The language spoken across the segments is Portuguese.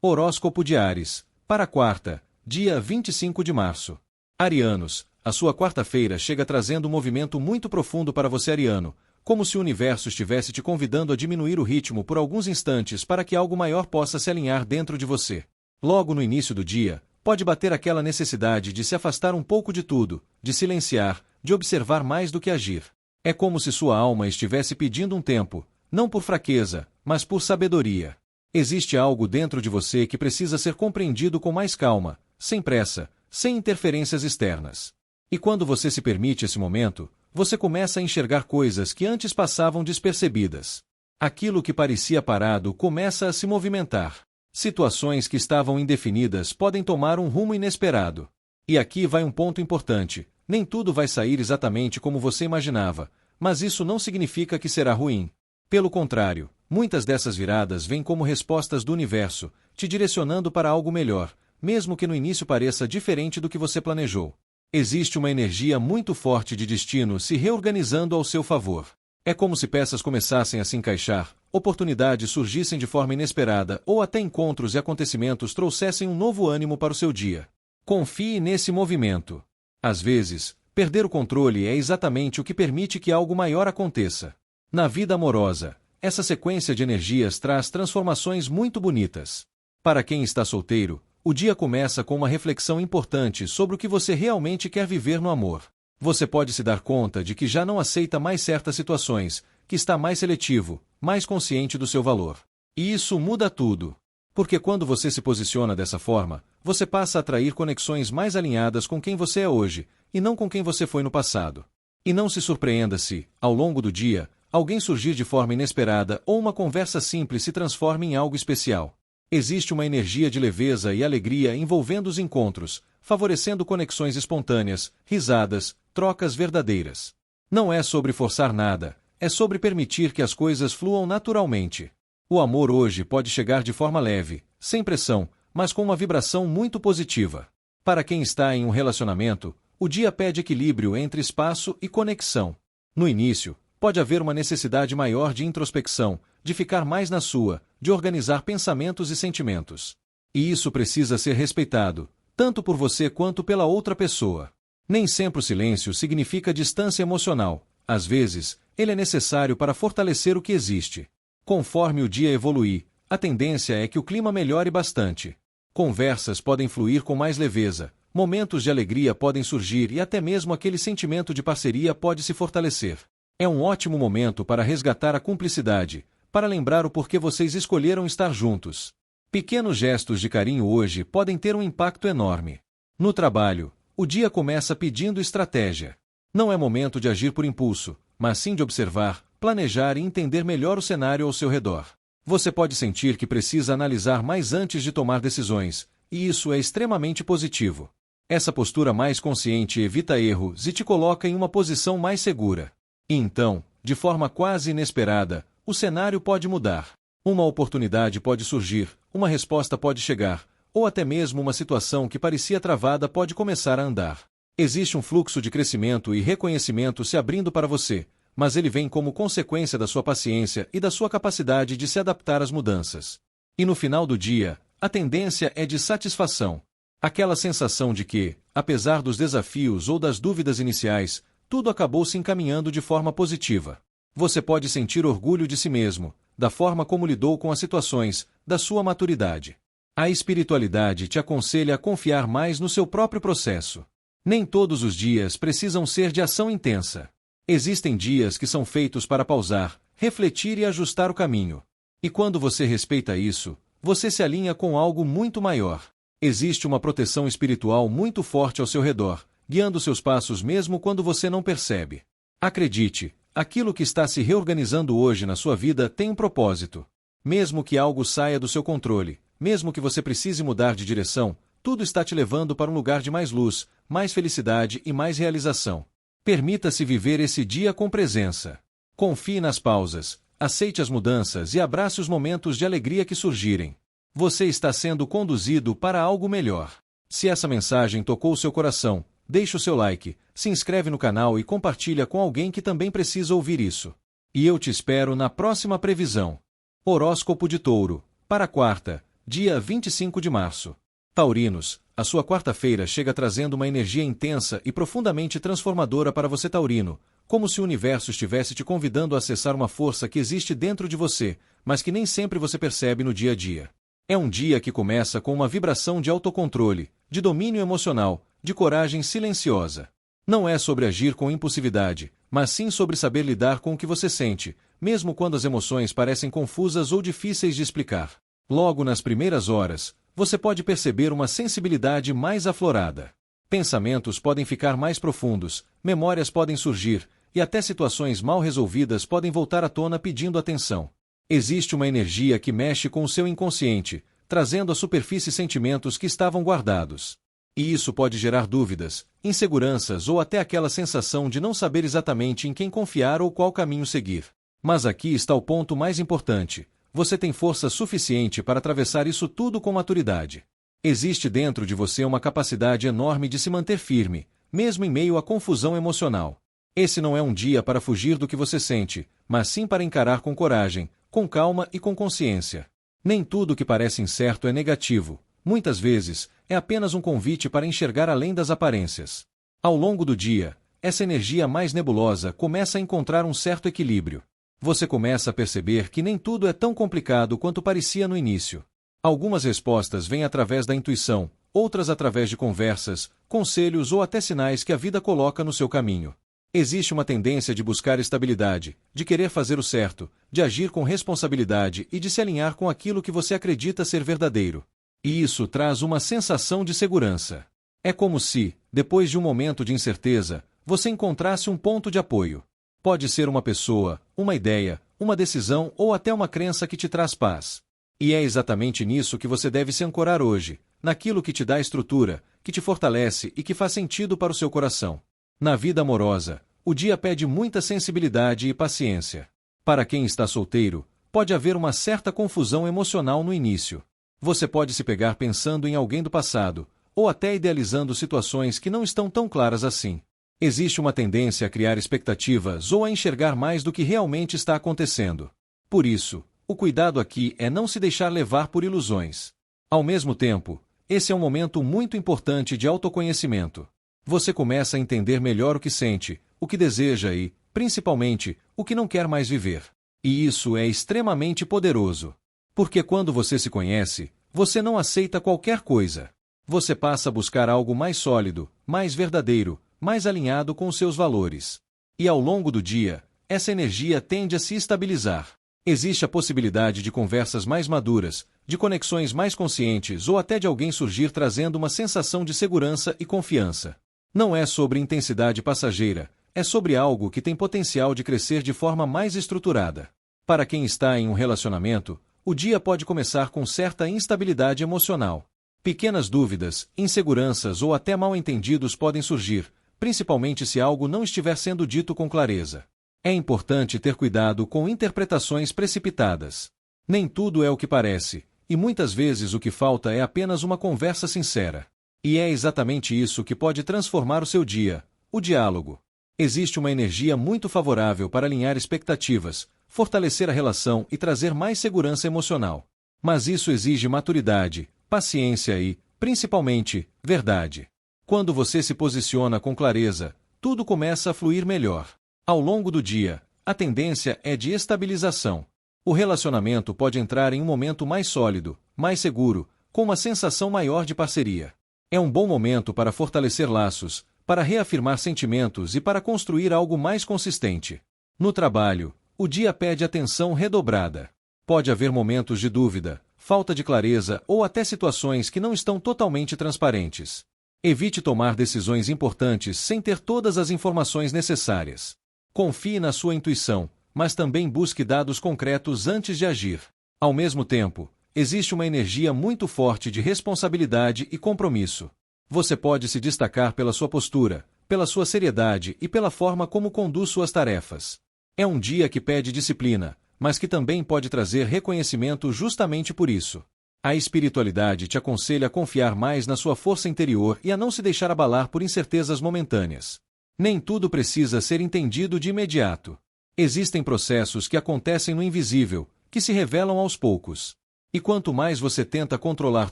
Horóscopo de Áries, para quarta, dia 25 de março. Arianos, a sua quarta-feira chega trazendo um movimento muito profundo para você, ariano, como se o universo estivesse te convidando a diminuir o ritmo por alguns instantes para que algo maior possa se alinhar dentro de você. Logo no início do dia, pode bater aquela necessidade de se afastar um pouco de tudo, de silenciar, de observar mais do que agir. É como se sua alma estivesse pedindo um tempo, não por fraqueza, mas por sabedoria. Existe algo dentro de você que precisa ser compreendido com mais calma, sem pressa, sem interferências externas. E quando você se permite esse momento, você começa a enxergar coisas que antes passavam despercebidas. Aquilo que parecia parado começa a se movimentar. Situações que estavam indefinidas podem tomar um rumo inesperado. E aqui vai um ponto importante: nem tudo vai sair exatamente como você imaginava, mas isso não significa que será ruim. Pelo contrário, muitas dessas viradas vêm como respostas do universo, te direcionando para algo melhor, mesmo que no início pareça diferente do que você planejou. Existe uma energia muito forte de destino se reorganizando ao seu favor. É como se peças começassem a se encaixar, oportunidades surgissem de forma inesperada ou até encontros e acontecimentos trouxessem um novo ânimo para o seu dia. Confie nesse movimento. Às vezes, perder o controle é exatamente o que permite que algo maior aconteça. Na vida amorosa, essa sequência de energias traz transformações muito bonitas. Para quem está solteiro, o dia começa com uma reflexão importante sobre o que você realmente quer viver no amor. Você pode se dar conta de que já não aceita mais certas situações, que está mais seletivo, mais consciente do seu valor. E isso muda tudo. Porque quando você se posiciona dessa forma, você passa a atrair conexões mais alinhadas com quem você é hoje, e não com quem você foi no passado. E não se surpreenda se, ao longo do dia, alguém surgir de forma inesperada ou uma conversa simples se transforma em algo especial. Existe uma energia de leveza e alegria envolvendo os encontros, favorecendo conexões espontâneas, risadas, trocas verdadeiras. Não é sobre forçar nada, é sobre permitir que as coisas fluam naturalmente. O amor hoje pode chegar de forma leve, sem pressão, mas com uma vibração muito positiva. Para quem está em um relacionamento, o dia pede equilíbrio entre espaço e conexão. No início, pode haver uma necessidade maior de introspecção, de ficar mais na sua, de organizar pensamentos e sentimentos. E isso precisa ser respeitado, tanto por você quanto pela outra pessoa. Nem sempre o silêncio significa distância emocional. Às vezes, ele é necessário para fortalecer o que existe. Conforme o dia evoluir, a tendência é que o clima melhore bastante. Conversas podem fluir com mais leveza, momentos de alegria podem surgir e até mesmo aquele sentimento de parceria pode se fortalecer. É um ótimo momento para resgatar a cumplicidade, para lembrar o porquê vocês escolheram estar juntos. Pequenos gestos de carinho hoje podem ter um impacto enorme. No trabalho, o dia começa pedindo estratégia. Não é momento de agir por impulso, mas sim de observar, planejar e entender melhor o cenário ao seu redor. Você pode sentir que precisa analisar mais antes de tomar decisões, e isso é extremamente positivo. Essa postura mais consciente evita erros e te coloca em uma posição mais segura. E então, de forma quase inesperada, o cenário pode mudar. Uma oportunidade pode surgir, uma resposta pode chegar, ou até mesmo uma situação que parecia travada pode começar a andar. Existe um fluxo de crescimento e reconhecimento se abrindo para você, mas ele vem como consequência da sua paciência e da sua capacidade de se adaptar às mudanças. E no final do dia, a tendência é de satisfação. Aquela sensação de que, apesar dos desafios ou das dúvidas iniciais, tudo acabou se encaminhando de forma positiva. Você pode sentir orgulho de si mesmo, da forma como lidou com as situações, da sua maturidade. A espiritualidade te aconselha a confiar mais no seu próprio processo. Nem todos os dias precisam ser de ação intensa. Existem dias que são feitos para pausar, refletir e ajustar o caminho. E quando você respeita isso, você se alinha com algo muito maior. Existe uma proteção espiritual muito forte ao seu redor, guiando seus passos mesmo quando você não percebe. Acredite, aquilo que está se reorganizando hoje na sua vida tem um propósito. Mesmo que algo saia do seu controle, mesmo que você precise mudar de direção, tudo está te levando para um lugar de mais luz, mais felicidade e mais realização. Permita-se viver esse dia com presença. Confie nas pausas, aceite as mudanças e abrace os momentos de alegria que surgirem. Você está sendo conduzido para algo melhor. Se essa mensagem tocou seu coração, deixe o seu like, se inscreve no canal e compartilha com alguém que também precisa ouvir isso. E eu te espero na próxima previsão. Horóscopo de Touro, para quarta, dia 25 de março. Taurinos, a sua quarta-feira chega trazendo uma energia intensa e profundamente transformadora para você, taurino, como se o universo estivesse te convidando a acessar uma força que existe dentro de você, mas que nem sempre você percebe no dia a dia. É um dia que começa com uma vibração de autocontrole, de domínio emocional, de coragem silenciosa. Não é sobre agir com impulsividade, mas sim sobre saber lidar com o que você sente, mesmo quando as emoções parecem confusas ou difíceis de explicar. Logo nas primeiras horas, você pode perceber uma sensibilidade mais aflorada. Pensamentos podem ficar mais profundos, memórias podem surgir, e até situações mal resolvidas podem voltar à tona pedindo atenção. Existe uma energia que mexe com o seu inconsciente, trazendo à superfície sentimentos que estavam guardados. E isso pode gerar dúvidas, inseguranças ou até aquela sensação de não saber exatamente em quem confiar ou qual caminho seguir. Mas aqui está o ponto mais importante: você tem força suficiente para atravessar isso tudo com maturidade. Existe dentro de você uma capacidade enorme de se manter firme, mesmo em meio à confusão emocional. Esse não é um dia para fugir do que você sente, mas sim para encarar com coragem, com calma e com consciência. Nem tudo que parece incerto é negativo. Muitas vezes, é apenas um convite para enxergar além das aparências. Ao longo do dia, essa energia mais nebulosa começa a encontrar um certo equilíbrio. Você começa a perceber que nem tudo é tão complicado quanto parecia no início. Algumas respostas vêm através da intuição, outras através de conversas, conselhos ou até sinais que a vida coloca no seu caminho. Existe uma tendência de buscar estabilidade, de querer fazer o certo, de agir com responsabilidade e de se alinhar com aquilo que você acredita ser verdadeiro. E isso traz uma sensação de segurança. É como se, depois de um momento de incerteza, você encontrasse um ponto de apoio. Pode ser uma pessoa, uma ideia, uma decisão ou até uma crença que te traz paz. E é exatamente nisso que você deve se ancorar hoje, naquilo que te dá estrutura, que te fortalece e que faz sentido para o seu coração. Na vida amorosa, o dia pede muita sensibilidade e paciência. Para quem está solteiro, pode haver uma certa confusão emocional no início. Você pode se pegar pensando em alguém do passado, ou até idealizando situações que não estão tão claras assim. Existe uma tendência a criar expectativas ou a enxergar mais do que realmente está acontecendo. Por isso, o cuidado aqui é não se deixar levar por ilusões. Ao mesmo tempo, esse é um momento muito importante de autoconhecimento. Você começa a entender melhor o que sente, o que deseja e, principalmente, o que não quer mais viver. E isso é extremamente poderoso. Porque quando você se conhece, você não aceita qualquer coisa. Você passa a buscar algo mais sólido, mais verdadeiro, mais alinhado com os seus valores. E ao longo do dia, essa energia tende a se estabilizar. Existe a possibilidade de conversas mais maduras, de conexões mais conscientes ou até de alguém surgir trazendo uma sensação de segurança e confiança. Não é sobre intensidade passageira, é sobre algo que tem potencial de crescer de forma mais estruturada. Para quem está em um relacionamento, o dia pode começar com certa instabilidade emocional. Pequenas dúvidas, inseguranças ou até mal-entendidos podem surgir, principalmente se algo não estiver sendo dito com clareza. É importante ter cuidado com interpretações precipitadas. Nem tudo é o que parece, e muitas vezes o que falta é apenas uma conversa sincera. E é exatamente isso que pode transformar o seu dia, o diálogo. Existe uma energia muito favorável para alinhar expectativas, fortalecer a relação e trazer mais segurança emocional. Mas isso exige maturidade, paciência e, principalmente, verdade. Quando você se posiciona com clareza, tudo começa a fluir melhor. Ao longo do dia, a tendência é de estabilização. O relacionamento pode entrar em um momento mais sólido, mais seguro, com uma sensação maior de parceria. É um bom momento para fortalecer laços, para reafirmar sentimentos e para construir algo mais consistente. No trabalho, o dia pede atenção redobrada. Pode haver momentos de dúvida, falta de clareza ou até situações que não estão totalmente transparentes. Evite tomar decisões importantes sem ter todas as informações necessárias. Confie na sua intuição, mas também busque dados concretos antes de agir. Ao mesmo tempo, existe uma energia muito forte de responsabilidade e compromisso. Você pode se destacar pela sua postura, pela sua seriedade e pela forma como conduz suas tarefas. É um dia que pede disciplina, mas que também pode trazer reconhecimento justamente por isso. A espiritualidade te aconselha a confiar mais na sua força interior e a não se deixar abalar por incertezas momentâneas. Nem tudo precisa ser entendido de imediato. Existem processos que acontecem no invisível, que se revelam aos poucos. E quanto mais você tenta controlar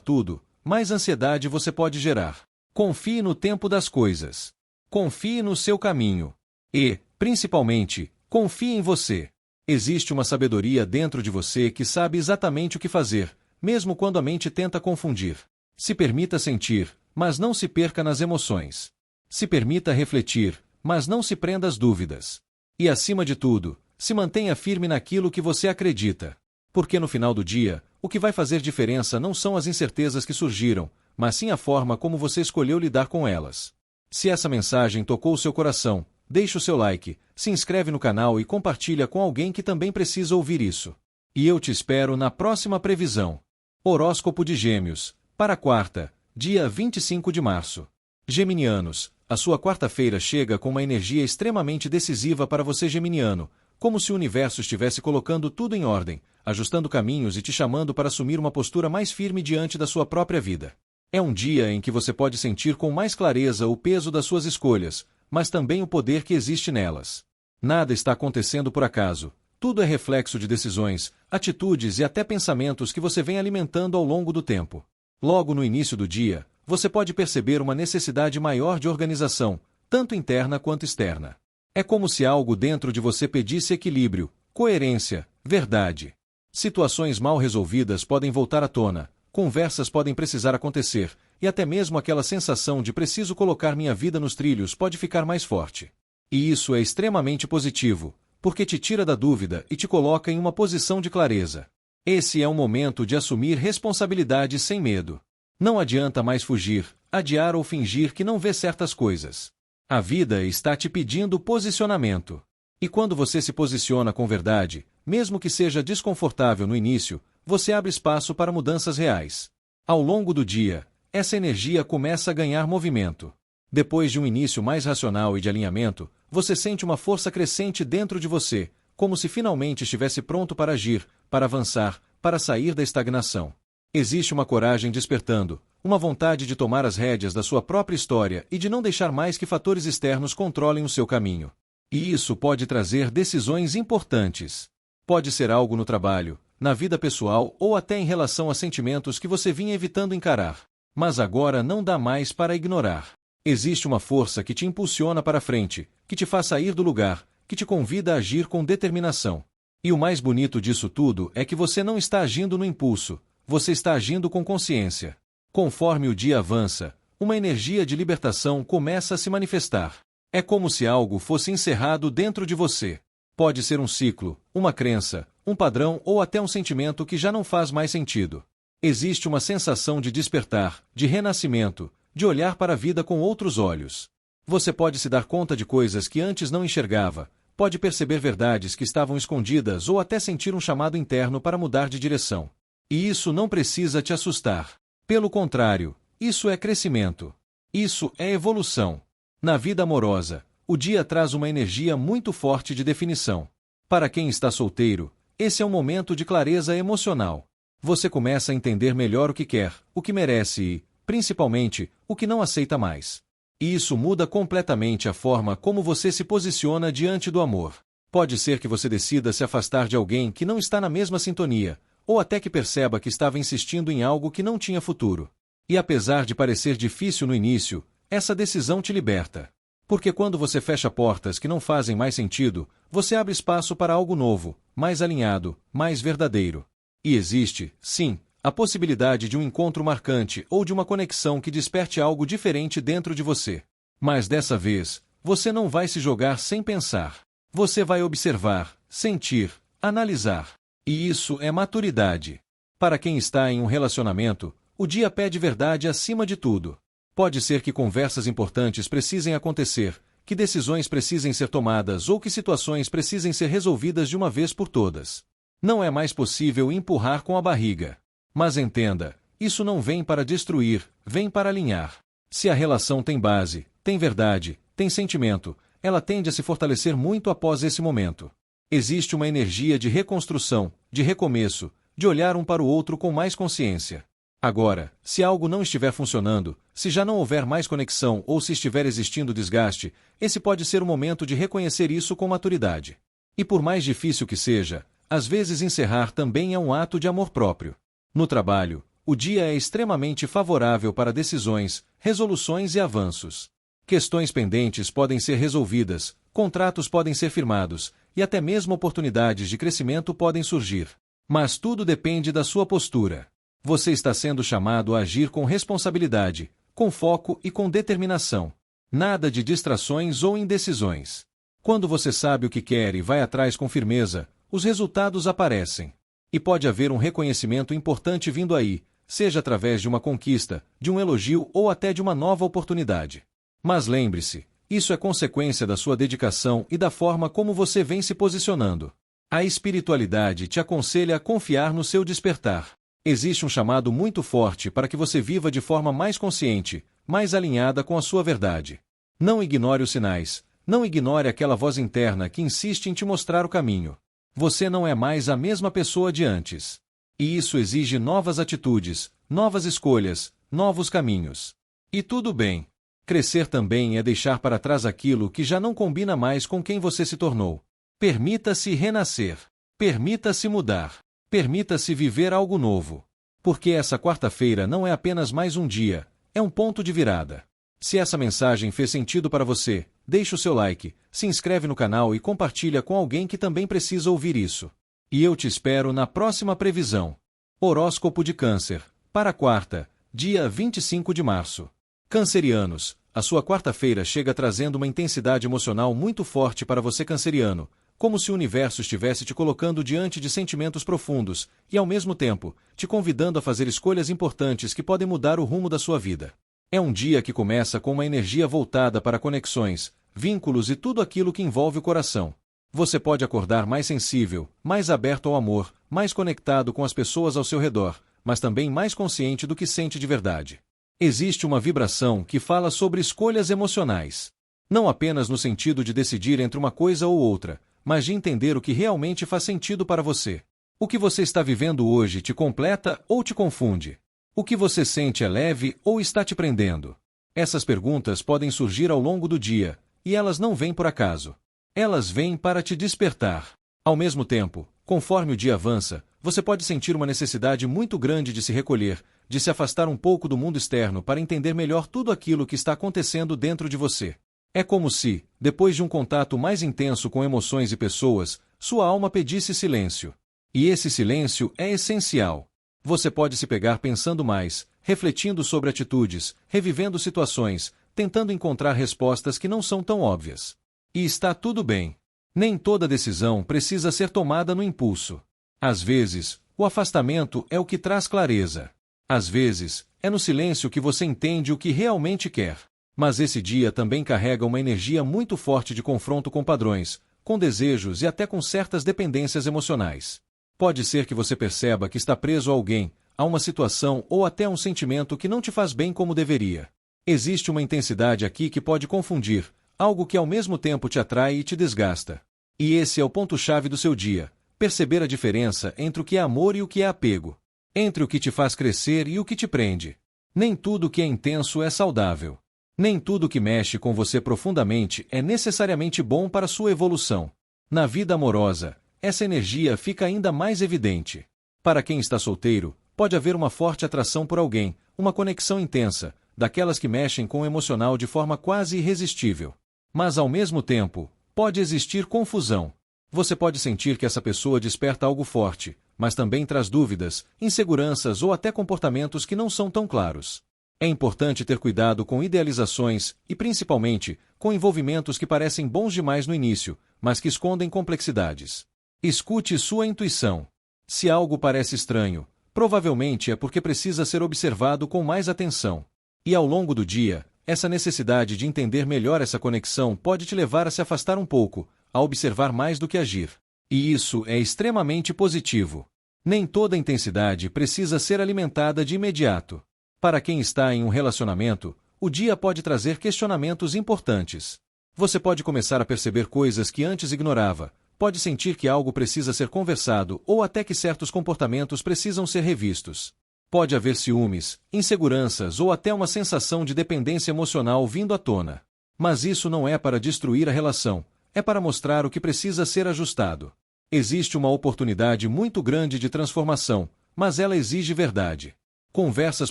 tudo, mais ansiedade você pode gerar. Confie no tempo das coisas. Confie no seu caminho. E, principalmente, confie em você. Existe uma sabedoria dentro de você que sabe exatamente o que fazer, mesmo quando a mente tenta confundir. Se permita sentir, mas não se perca nas emoções. Se permita refletir, mas não se prenda às dúvidas. E acima de tudo, se mantenha firme naquilo que você acredita. Porque no final do dia, o que vai fazer diferença não são as incertezas que surgiram, mas sim a forma como você escolheu lidar com elas. Se essa mensagem tocou o seu coração, deixe o seu like, se inscreve no canal e compartilha com alguém que também precisa ouvir isso. E eu te espero na próxima previsão. Horóscopo de Gêmeos, para quarta, dia 25 de março. Geminianos, a sua quarta-feira chega com uma energia extremamente decisiva para você geminiano, como se o universo estivesse colocando tudo em ordem, ajustando caminhos e te chamando para assumir uma postura mais firme diante da sua própria vida. É um dia em que você pode sentir com mais clareza o peso das suas escolhas, mas também o poder que existe nelas. Nada está acontecendo por acaso. Tudo é reflexo de decisões, atitudes e até pensamentos que você vem alimentando ao longo do tempo. Logo no início do dia, você pode perceber uma necessidade maior de organização, tanto interna quanto externa. É como se algo dentro de você pedisse equilíbrio, coerência, verdade. Situações mal resolvidas podem voltar à tona, conversas podem precisar acontecer, e até mesmo aquela sensação de preciso colocar minha vida nos trilhos pode ficar mais forte. E isso é extremamente positivo, porque te tira da dúvida e te coloca em uma posição de clareza. Esse é um momento de assumir responsabilidade sem medo. Não adianta mais fugir, adiar ou fingir que não vê certas coisas. A vida está te pedindo posicionamento. E quando você se posiciona com verdade, mesmo que seja desconfortável no início, você abre espaço para mudanças reais. Ao longo do dia, essa energia começa a ganhar movimento. Depois de um início mais racional e de alinhamento, você sente uma força crescente dentro de você, como se finalmente estivesse pronto para agir, para avançar, para sair da estagnação. Existe uma coragem despertando, uma vontade de tomar as rédeas da sua própria história e de não deixar mais que fatores externos controlem o seu caminho. E isso pode trazer decisões importantes. Pode ser algo no trabalho, na vida pessoal ou até em relação a sentimentos que você vinha evitando encarar. Mas agora não dá mais para ignorar. Existe uma força que te impulsiona para frente, que te faz sair do lugar, que te convida a agir com determinação. E o mais bonito disso tudo é que você não está agindo no impulso, você está agindo com consciência. Conforme o dia avança, uma energia de libertação começa a se manifestar. É como se algo fosse encerrado dentro de você. Pode ser um ciclo, uma crença, um padrão ou até um sentimento que já não faz mais sentido. Existe uma sensação de despertar, de renascimento, de olhar para a vida com outros olhos. Você pode se dar conta de coisas que antes não enxergava, pode perceber verdades que estavam escondidas ou até sentir um chamado interno para mudar de direção. E isso não precisa te assustar. Pelo contrário, isso é crescimento. Isso é evolução. Na vida amorosa, o dia traz uma energia muito forte de definição. Para quem está solteiro, esse é um momento de clareza emocional. Você começa a entender melhor o que quer, o que merece e, principalmente, o que não aceita mais. E isso muda completamente a forma como você se posiciona diante do amor. Pode ser que você decida se afastar de alguém que não está na mesma sintonia, ou até que perceba que estava insistindo em algo que não tinha futuro. E apesar de parecer difícil no início, essa decisão te liberta. Porque quando você fecha portas que não fazem mais sentido, você abre espaço para algo novo, mais alinhado, mais verdadeiro. E existe, sim, a possibilidade de um encontro marcante ou de uma conexão que desperte algo diferente dentro de você. Mas dessa vez, você não vai se jogar sem pensar. Você vai observar, sentir, analisar. E isso é maturidade. Para quem está em um relacionamento, o dia pede verdade acima de tudo. Pode ser que conversas importantes precisem acontecer, que decisões precisem ser tomadas ou que situações precisem ser resolvidas de uma vez por todas. Não é mais possível empurrar com a barriga. Mas entenda, isso não vem para destruir, vem para alinhar. Se a relação tem base, tem verdade, tem sentimento, ela tende a se fortalecer muito após esse momento. Existe uma energia de reconstrução, de recomeço, de olhar um para o outro com mais consciência. Agora, se algo não estiver funcionando, se já não houver mais conexão ou se estiver existindo desgaste, esse pode ser o momento de reconhecer isso com maturidade. E por mais difícil que seja, às vezes encerrar também é um ato de amor próprio. No trabalho, o dia é extremamente favorável para decisões, resoluções e avanços. Questões pendentes podem ser resolvidas, contratos podem ser firmados, e até mesmo oportunidades de crescimento podem surgir. Mas tudo depende da sua postura. Você está sendo chamado a agir com responsabilidade, com foco e com determinação. Nada de distrações ou indecisões. Quando você sabe o que quer e vai atrás com firmeza, os resultados aparecem. E pode haver um reconhecimento importante vindo aí, seja através de uma conquista, de um elogio ou até de uma nova oportunidade. Mas lembre-se, isso é consequência da sua dedicação e da forma como você vem se posicionando. A espiritualidade te aconselha a confiar no seu despertar. Existe um chamado muito forte para que você viva de forma mais consciente, mais alinhada com a sua verdade. Não ignore os sinais, não ignore aquela voz interna que insiste em te mostrar o caminho. Você não é mais a mesma pessoa de antes. E isso exige novas atitudes, novas escolhas, novos caminhos. E tudo bem. Crescer também é deixar para trás aquilo que já não combina mais com quem você se tornou. Permita-se renascer. Permita-se mudar. Permita-se viver algo novo. Porque essa quarta-feira não é apenas mais um dia, é um ponto de virada. Se essa mensagem fez sentido para você, deixe o seu like, se inscreve no canal e compartilha com alguém que também precisa ouvir isso. E eu te espero na próxima previsão. Horóscopo de Câncer, para quarta, dia 25 de março. Cancerianos, a sua quarta-feira chega trazendo uma intensidade emocional muito forte para você canceriano, como se o universo estivesse te colocando diante de sentimentos profundos e, ao mesmo tempo, te convidando a fazer escolhas importantes que podem mudar o rumo da sua vida. É um dia que começa com uma energia voltada para conexões, vínculos e tudo aquilo que envolve o coração. Você pode acordar mais sensível, mais aberto ao amor, mais conectado com as pessoas ao seu redor, mas também mais consciente do que sente de verdade. Existe uma vibração que fala sobre escolhas emocionais. Não apenas no sentido de decidir entre uma coisa ou outra, mas de entender o que realmente faz sentido para você. O que você está vivendo hoje te completa ou te confunde? O que você sente é leve ou está te prendendo? Essas perguntas podem surgir ao longo do dia, e elas não vêm por acaso. Elas vêm para te despertar. Ao mesmo tempo, conforme o dia avança, você pode sentir uma necessidade muito grande de se recolher, de se afastar um pouco do mundo externo para entender melhor tudo aquilo que está acontecendo dentro de você. É como se, depois de um contato mais intenso com emoções e pessoas, sua alma pedisse silêncio. E esse silêncio é essencial. Você pode se pegar pensando mais, refletindo sobre atitudes, revivendo situações, tentando encontrar respostas que não são tão óbvias. E está tudo bem. Nem toda decisão precisa ser tomada no impulso. Às vezes, o afastamento é o que traz clareza. Às vezes, é no silêncio que você entende o que realmente quer. Mas esse dia também carrega uma energia muito forte de confronto com padrões, com desejos e até com certas dependências emocionais. Pode ser que você perceba que está preso a alguém, a uma situação ou até a um sentimento que não te faz bem como deveria. Existe uma intensidade aqui que pode confundir, algo que ao mesmo tempo te atrai e te desgasta. E esse é o ponto-chave do seu dia, perceber a diferença entre o que é amor e o que é apego. Entre o que te faz crescer e o que te prende. Nem tudo que é intenso é saudável. Nem tudo que mexe com você profundamente é necessariamente bom para sua evolução. Na vida amorosa, essa energia fica ainda mais evidente. Para quem está solteiro, pode haver uma forte atração por alguém, uma conexão intensa, daquelas que mexem com o emocional de forma quase irresistível. Mas ao mesmo tempo, pode existir confusão. Você pode sentir que essa pessoa desperta algo forte, mas também traz dúvidas, inseguranças ou até comportamentos que não são tão claros. É importante ter cuidado com idealizações e, principalmente, com envolvimentos que parecem bons demais no início, mas que escondem complexidades. Escute sua intuição. Se algo parece estranho, provavelmente é porque precisa ser observado com mais atenção. E ao longo do dia, essa necessidade de entender melhor essa conexão pode te levar a se afastar um pouco, a observar mais do que agir. E isso é extremamente positivo. Nem toda intensidade precisa ser alimentada de imediato. Para quem está em um relacionamento, o dia pode trazer questionamentos importantes. Você pode começar a perceber coisas que antes ignorava, pode sentir que algo precisa ser conversado ou até que certos comportamentos precisam ser revistos. Pode haver ciúmes, inseguranças ou até uma sensação de dependência emocional vindo à tona. Mas isso não é para destruir a relação, é para mostrar o que precisa ser ajustado. Existe uma oportunidade muito grande de transformação, mas ela exige verdade. Conversas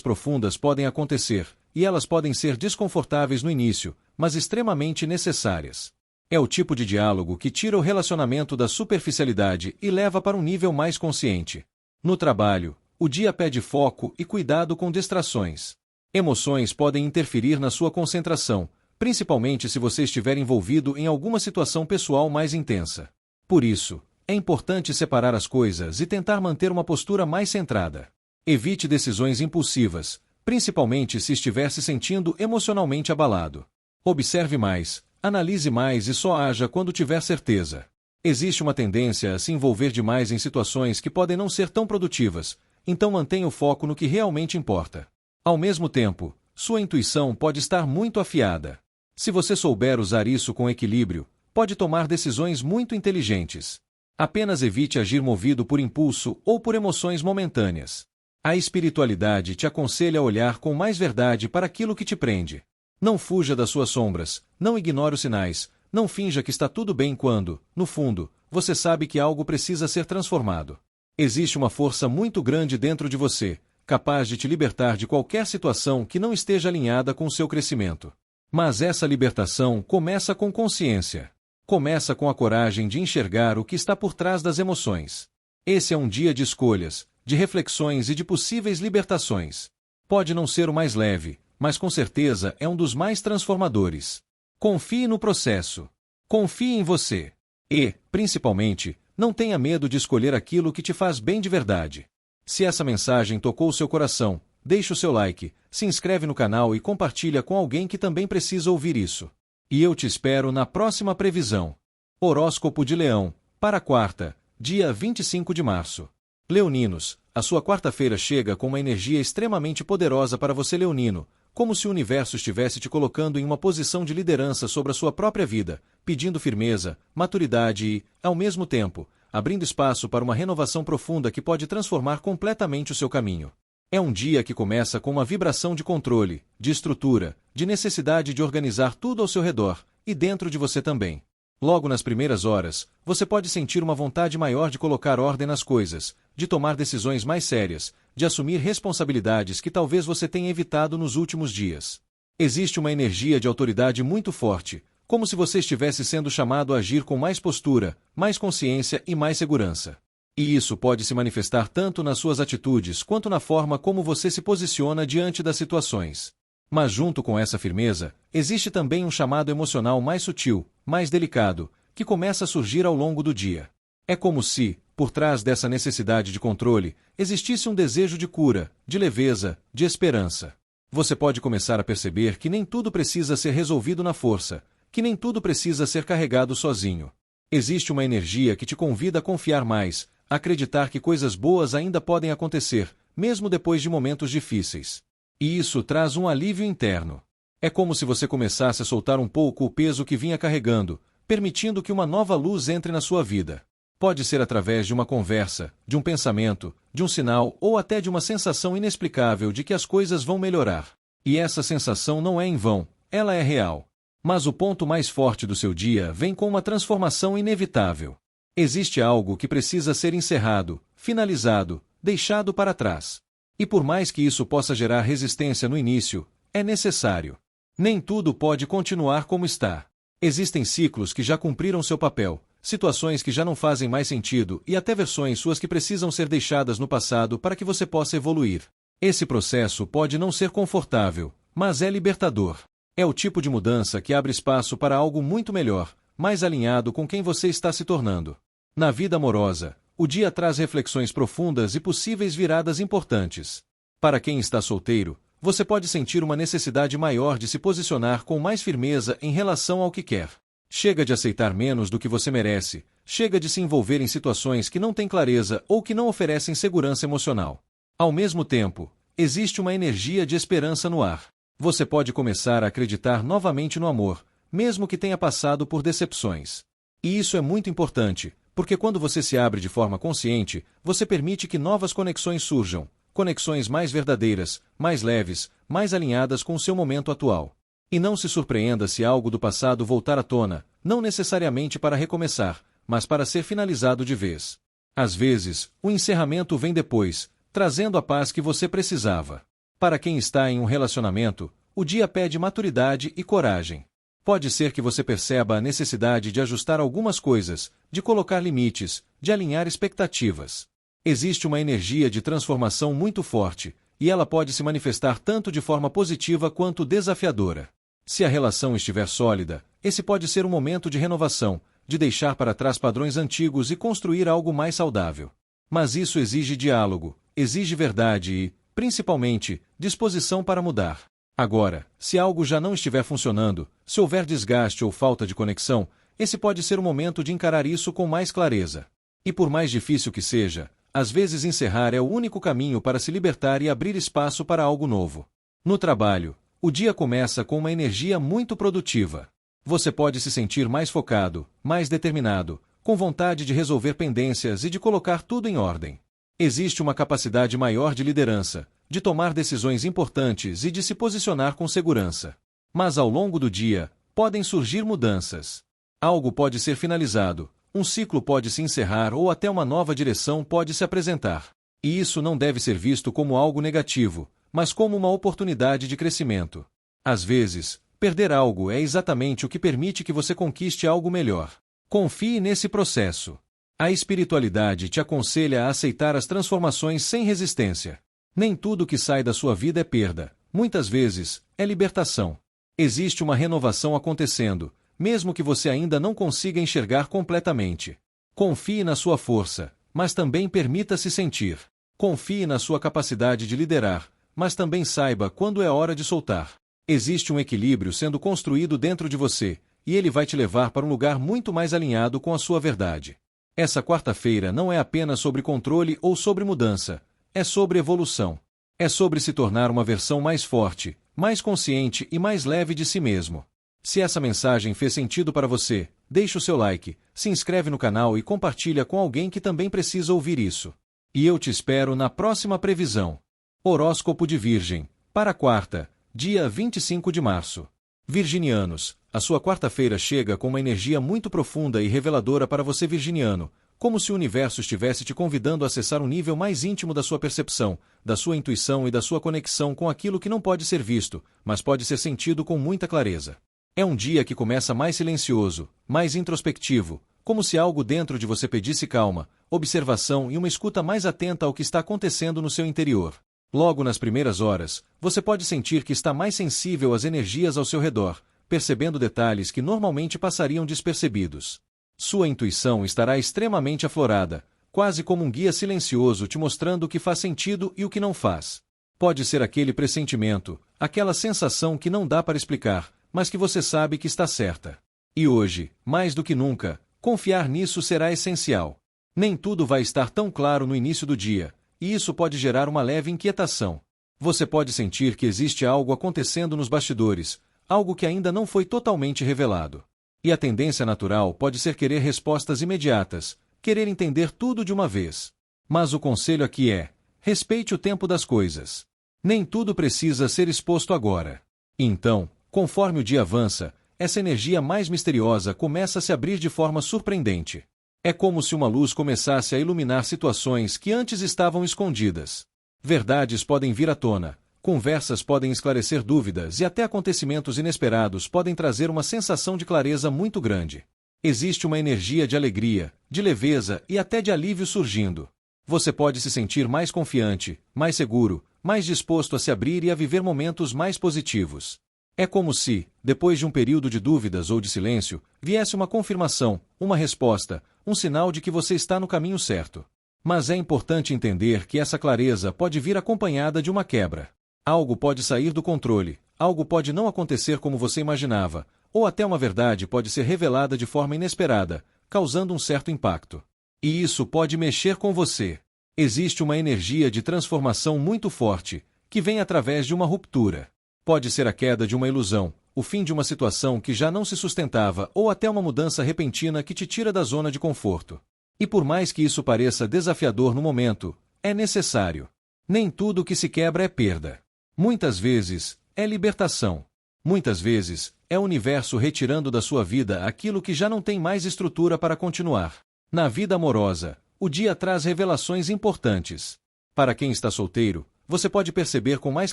profundas podem acontecer, e elas podem ser desconfortáveis no início, mas extremamente necessárias. É o tipo de diálogo que tira o relacionamento da superficialidade e leva para um nível mais consciente. No trabalho, o dia pede foco e cuidado com distrações. Emoções podem interferir na sua concentração, principalmente se você estiver envolvido em alguma situação pessoal mais intensa. Por isso, é importante separar as coisas e tentar manter uma postura mais centrada. Evite decisões impulsivas, principalmente se estiver se sentindo emocionalmente abalado. Observe mais, analise mais e só haja quando tiver certeza. Existe uma tendência a se envolver demais em situações que podem não ser tão produtivas, então mantenha o foco no que realmente importa. Ao mesmo tempo, sua intuição pode estar muito afiada. Se você souber usar isso com equilíbrio, pode tomar decisões muito inteligentes. Apenas evite agir movido por impulso ou por emoções momentâneas. A espiritualidade te aconselha a olhar com mais verdade para aquilo que te prende. Não fuja das suas sombras, não ignore os sinais, não finja que está tudo bem quando, no fundo, você sabe que algo precisa ser transformado. Existe uma força muito grande dentro de você, capaz de te libertar de qualquer situação que não esteja alinhada com o seu crescimento. Mas essa libertação começa com consciência. Começa com a coragem de enxergar o que está por trás das emoções. Esse é um dia de escolhas, de reflexões e de possíveis libertações. Pode não ser o mais leve, mas com certeza é um dos mais transformadores. Confie no processo. Confie em você. E, principalmente, não tenha medo de escolher aquilo que te faz bem de verdade. Se essa mensagem tocou o seu coração, deixe o seu like, se inscreve no canal e compartilha com alguém que também precisa ouvir isso. E eu te espero na próxima previsão. Horóscopo de Leão, para quarta, dia 25 de março. Leoninos, a sua quarta-feira chega com uma energia extremamente poderosa para você, leonino, como se o universo estivesse te colocando em uma posição de liderança sobre a sua própria vida, pedindo firmeza, maturidade e, ao mesmo tempo, abrindo espaço para uma renovação profunda que pode transformar completamente o seu caminho. É um dia que começa com uma vibração de controle, de estrutura, de necessidade de organizar tudo ao seu redor, e dentro de você também. Logo nas primeiras horas, você pode sentir uma vontade maior de colocar ordem nas coisas, de tomar decisões mais sérias, de assumir responsabilidades que talvez você tenha evitado nos últimos dias. Existe uma energia de autoridade muito forte, como se você estivesse sendo chamado a agir com mais postura, mais consciência e mais segurança. E isso pode se manifestar tanto nas suas atitudes quanto na forma como você se posiciona diante das situações. Mas junto com essa firmeza, existe também um chamado emocional mais sutil, mais delicado, que começa a surgir ao longo do dia. É como se, por trás dessa necessidade de controle, existisse um desejo de cura, de leveza, de esperança. Você pode começar a perceber que nem tudo precisa ser resolvido na força, que nem tudo precisa ser carregado sozinho. Existe uma energia que te convida a confiar mais, a acreditar que coisas boas ainda podem acontecer, mesmo depois de momentos difíceis. E isso traz um alívio interno. É como se você começasse a soltar um pouco o peso que vinha carregando, permitindo que uma nova luz entre na sua vida. Pode ser através de uma conversa, de um pensamento, de um sinal ou até de uma sensação inexplicável de que as coisas vão melhorar. E essa sensação não é em vão, ela é real. Mas o ponto mais forte do seu dia vem com uma transformação inevitável. Existe algo que precisa ser encerrado, finalizado, deixado para trás. E por mais que isso possa gerar resistência no início, é necessário. Nem tudo pode continuar como está. Existem ciclos que já cumpriram seu papel, situações que já não fazem mais sentido e até versões suas que precisam ser deixadas no passado para que você possa evoluir. Esse processo pode não ser confortável, mas é libertador. É o tipo de mudança que abre espaço para algo muito melhor, mais alinhado com quem você está se tornando. Na vida amorosa, o dia traz reflexões profundas e possíveis viradas importantes. Para quem está solteiro, você pode sentir uma necessidade maior de se posicionar com mais firmeza em relação ao que quer. Chega de aceitar menos do que você merece, chega de se envolver em situações que não têm clareza ou que não oferecem segurança emocional. Ao mesmo tempo, existe uma energia de esperança no ar. Você pode começar a acreditar novamente no amor, mesmo que tenha passado por decepções. E isso é muito importante, porque quando você se abre de forma consciente, você permite que novas conexões surjam, conexões mais verdadeiras, mais leves, mais alinhadas com o seu momento atual. E não se surpreenda se algo do passado voltar à tona, não necessariamente para recomeçar, mas para ser finalizado de vez. Às vezes, o encerramento vem depois, trazendo a paz que você precisava. Para quem está em um relacionamento, o dia pede maturidade e coragem. Pode ser que você perceba a necessidade de ajustar algumas coisas, de colocar limites, de alinhar expectativas. Existe uma energia de transformação muito forte, e ela pode se manifestar tanto de forma positiva quanto desafiadora. Se a relação estiver sólida, esse pode ser um momento de renovação, de deixar para trás padrões antigos e construir algo mais saudável. Mas isso exige diálogo, exige verdade e, principalmente, disposição para mudar. Agora, se algo já não estiver funcionando, se houver desgaste ou falta de conexão, esse pode ser o momento de encarar isso com mais clareza. E por mais difícil que seja, às vezes encerrar é o único caminho para se libertar e abrir espaço para algo novo. No trabalho, o dia começa com uma energia muito produtiva. Você pode se sentir mais focado, mais determinado, com vontade de resolver pendências e de colocar tudo em ordem. Existe uma capacidade maior de liderança, de tomar decisões importantes e de se posicionar com segurança. Mas ao longo do dia, podem surgir mudanças. Algo pode ser finalizado, um ciclo pode se encerrar ou até uma nova direção pode se apresentar. E isso não deve ser visto como algo negativo, mas como uma oportunidade de crescimento. Às vezes, perder algo é exatamente o que permite que você conquiste algo melhor. Confie nesse processo. A espiritualidade te aconselha a aceitar as transformações sem resistência. Nem tudo que sai da sua vida é perda, muitas vezes, é libertação. Existe uma renovação acontecendo, mesmo que você ainda não consiga enxergar completamente. Confie na sua força, mas também permita-se sentir. Confie na sua capacidade de liderar, mas também saiba quando é hora de soltar. Existe um equilíbrio sendo construído dentro de você, e ele vai te levar para um lugar muito mais alinhado com a sua verdade. Essa quarta-feira não é apenas sobre controle ou sobre mudança, é sobre evolução. É sobre se tornar uma versão mais forte, mais consciente e mais leve de si mesmo. Se essa mensagem fez sentido para você, deixe o seu like, se inscreve no canal e compartilha com alguém que também precisa ouvir isso. E eu te espero na próxima previsão. Horóscopo de Virgem, para quarta, dia 25 de março. Virginianos, a sua quarta-feira chega com uma energia muito profunda e reveladora para você virginiano, como se o universo estivesse te convidando a acessar um nível mais íntimo da sua percepção, da sua intuição e da sua conexão com aquilo que não pode ser visto, mas pode ser sentido com muita clareza. É um dia que começa mais silencioso, mais introspectivo, como se algo dentro de você pedisse calma, observação e uma escuta mais atenta ao que está acontecendo no seu interior. Logo nas primeiras horas, você pode sentir que está mais sensível às energias ao seu redor, percebendo detalhes que normalmente passariam despercebidos. Sua intuição estará extremamente aflorada, quase como um guia silencioso te mostrando o que faz sentido e o que não faz. Pode ser aquele pressentimento, aquela sensação que não dá para explicar, mas que você sabe que está certa. E hoje, mais do que nunca, confiar nisso será essencial. Nem tudo vai estar tão claro no início do dia, e isso pode gerar uma leve inquietação. Você pode sentir que existe algo acontecendo nos bastidores, algo que ainda não foi totalmente revelado. E a tendência natural pode ser querer respostas imediatas, querer entender tudo de uma vez. Mas o conselho aqui é: respeite o tempo das coisas. Nem tudo precisa ser exposto agora. Então, conforme o dia avança, essa energia mais misteriosa começa a se abrir de forma surpreendente. É como se uma luz começasse a iluminar situações que antes estavam escondidas. Verdades podem vir à tona, conversas podem esclarecer dúvidas e até acontecimentos inesperados podem trazer uma sensação de clareza muito grande. Existe uma energia de alegria, de leveza e até de alívio surgindo. Você pode se sentir mais confiante, mais seguro, mais disposto a se abrir e a viver momentos mais positivos. É como se, depois de um período de dúvidas ou de silêncio, viesse uma confirmação, uma resposta, um sinal de que você está no caminho certo. Mas é importante entender que essa clareza pode vir acompanhada de uma quebra. Algo pode sair do controle, algo pode não acontecer como você imaginava, ou até uma verdade pode ser revelada de forma inesperada, causando um certo impacto. E isso pode mexer com você. Existe uma energia de transformação muito forte, que vem através de uma ruptura. Pode ser a queda de uma ilusão, o fim de uma situação que já não se sustentava ou até uma mudança repentina que te tira da zona de conforto. E por mais que isso pareça desafiador no momento, é necessário. Nem tudo que se quebra é perda. Muitas vezes, é libertação. Muitas vezes, é o universo retirando da sua vida aquilo que já não tem mais estrutura para continuar. Na vida amorosa, o dia traz revelações importantes. Para quem está solteiro, você pode perceber com mais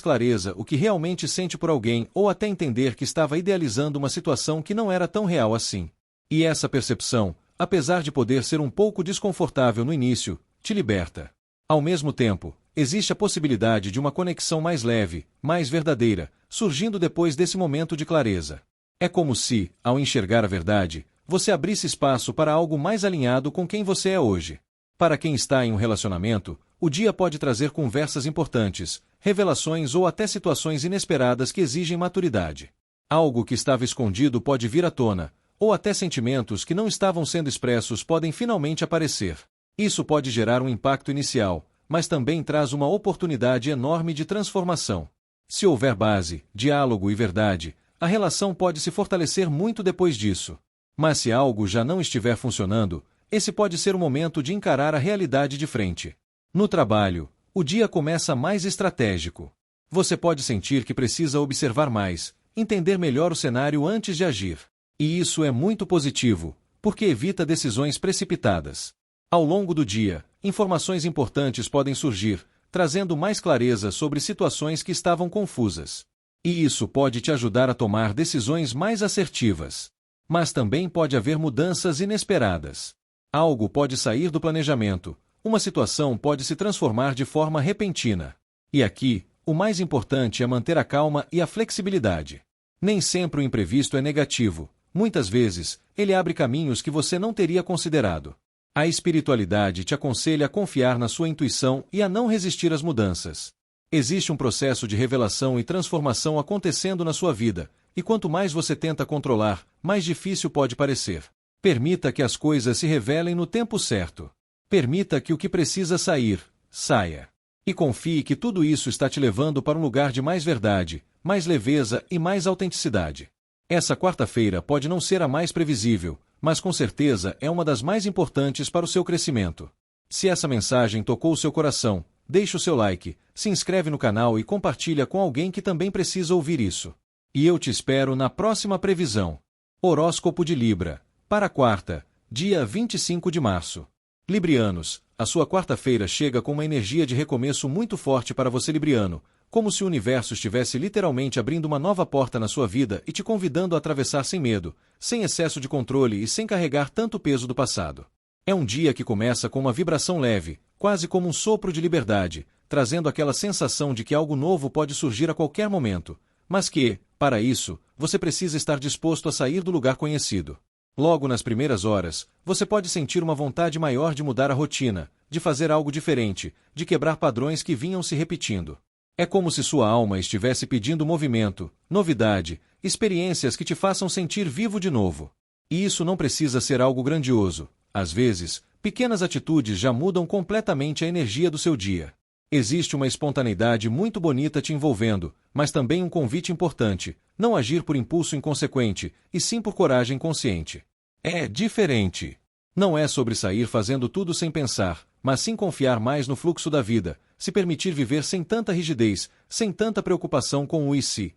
clareza o que realmente sente por alguém ou até entender que estava idealizando uma situação que não era tão real assim. E essa percepção, apesar de poder ser um pouco desconfortável no início, te liberta. Ao mesmo tempo, existe a possibilidade de uma conexão mais leve, mais verdadeira, surgindo depois desse momento de clareza. É como se, ao enxergar a verdade, você abrisse espaço para algo mais alinhado com quem você é hoje. Para quem está em um relacionamento, o dia pode trazer conversas importantes, revelações ou até situações inesperadas que exigem maturidade. Algo que estava escondido pode vir à tona, ou até sentimentos que não estavam sendo expressos podem finalmente aparecer. Isso pode gerar um impacto inicial, mas também traz uma oportunidade enorme de transformação. Se houver base, diálogo e verdade, a relação pode se fortalecer muito depois disso. Mas se algo já não estiver funcionando, esse pode ser o momento de encarar a realidade de frente. No trabalho, o dia começa mais estratégico. Você pode sentir que precisa observar mais, entender melhor o cenário antes de agir. E isso é muito positivo, porque evita decisões precipitadas. Ao longo do dia, informações importantes podem surgir, trazendo mais clareza sobre situações que estavam confusas. E isso pode te ajudar a tomar decisões mais assertivas. Mas também pode haver mudanças inesperadas. Algo pode sair do planejamento, uma situação pode se transformar de forma repentina. E aqui, o mais importante é manter a calma e a flexibilidade. Nem sempre o imprevisto é negativo, muitas vezes, ele abre caminhos que você não teria considerado. A espiritualidade te aconselha a confiar na sua intuição e a não resistir às mudanças. Existe um processo de revelação e transformação acontecendo na sua vida, e quanto mais você tenta controlar, mais difícil pode parecer. Permita que as coisas se revelem no tempo certo. Permita que o que precisa sair, saia. E confie que tudo isso está te levando para um lugar de mais verdade, mais leveza e mais autenticidade. Essa quarta-feira pode não ser a mais previsível, mas com certeza é uma das mais importantes para o seu crescimento. Se essa mensagem tocou o seu coração, deixe o seu like, se inscreve no canal e compartilha com alguém que também precisa ouvir isso. E eu te espero na próxima previsão. Horóscopo de Libra, para quarta, dia 25 de março. Librianos, a sua quarta-feira chega com uma energia de recomeço muito forte para você libriano, como se o universo estivesse literalmente abrindo uma nova porta na sua vida e te convidando a atravessar sem medo, sem excesso de controle e sem carregar tanto peso do passado. É um dia que começa com uma vibração leve, quase como um sopro de liberdade, trazendo aquela sensação de que algo novo pode surgir a qualquer momento, mas que, para isso, você precisa estar disposto a sair do lugar conhecido. Logo nas primeiras horas, você pode sentir uma vontade maior de mudar a rotina, de fazer algo diferente, de quebrar padrões que vinham se repetindo. É como se sua alma estivesse pedindo movimento, novidade, experiências que te façam sentir vivo de novo. E isso não precisa ser algo grandioso. Às vezes, pequenas atitudes já mudam completamente a energia do seu dia. Existe uma espontaneidade muito bonita te envolvendo, mas também um convite importante: não agir por impulso inconsequente, e sim por coragem consciente. É diferente. Não é sobre sair fazendo tudo sem pensar, mas sim confiar mais no fluxo da vida, se permitir viver sem tanta rigidez, sem tanta preocupação com o e se.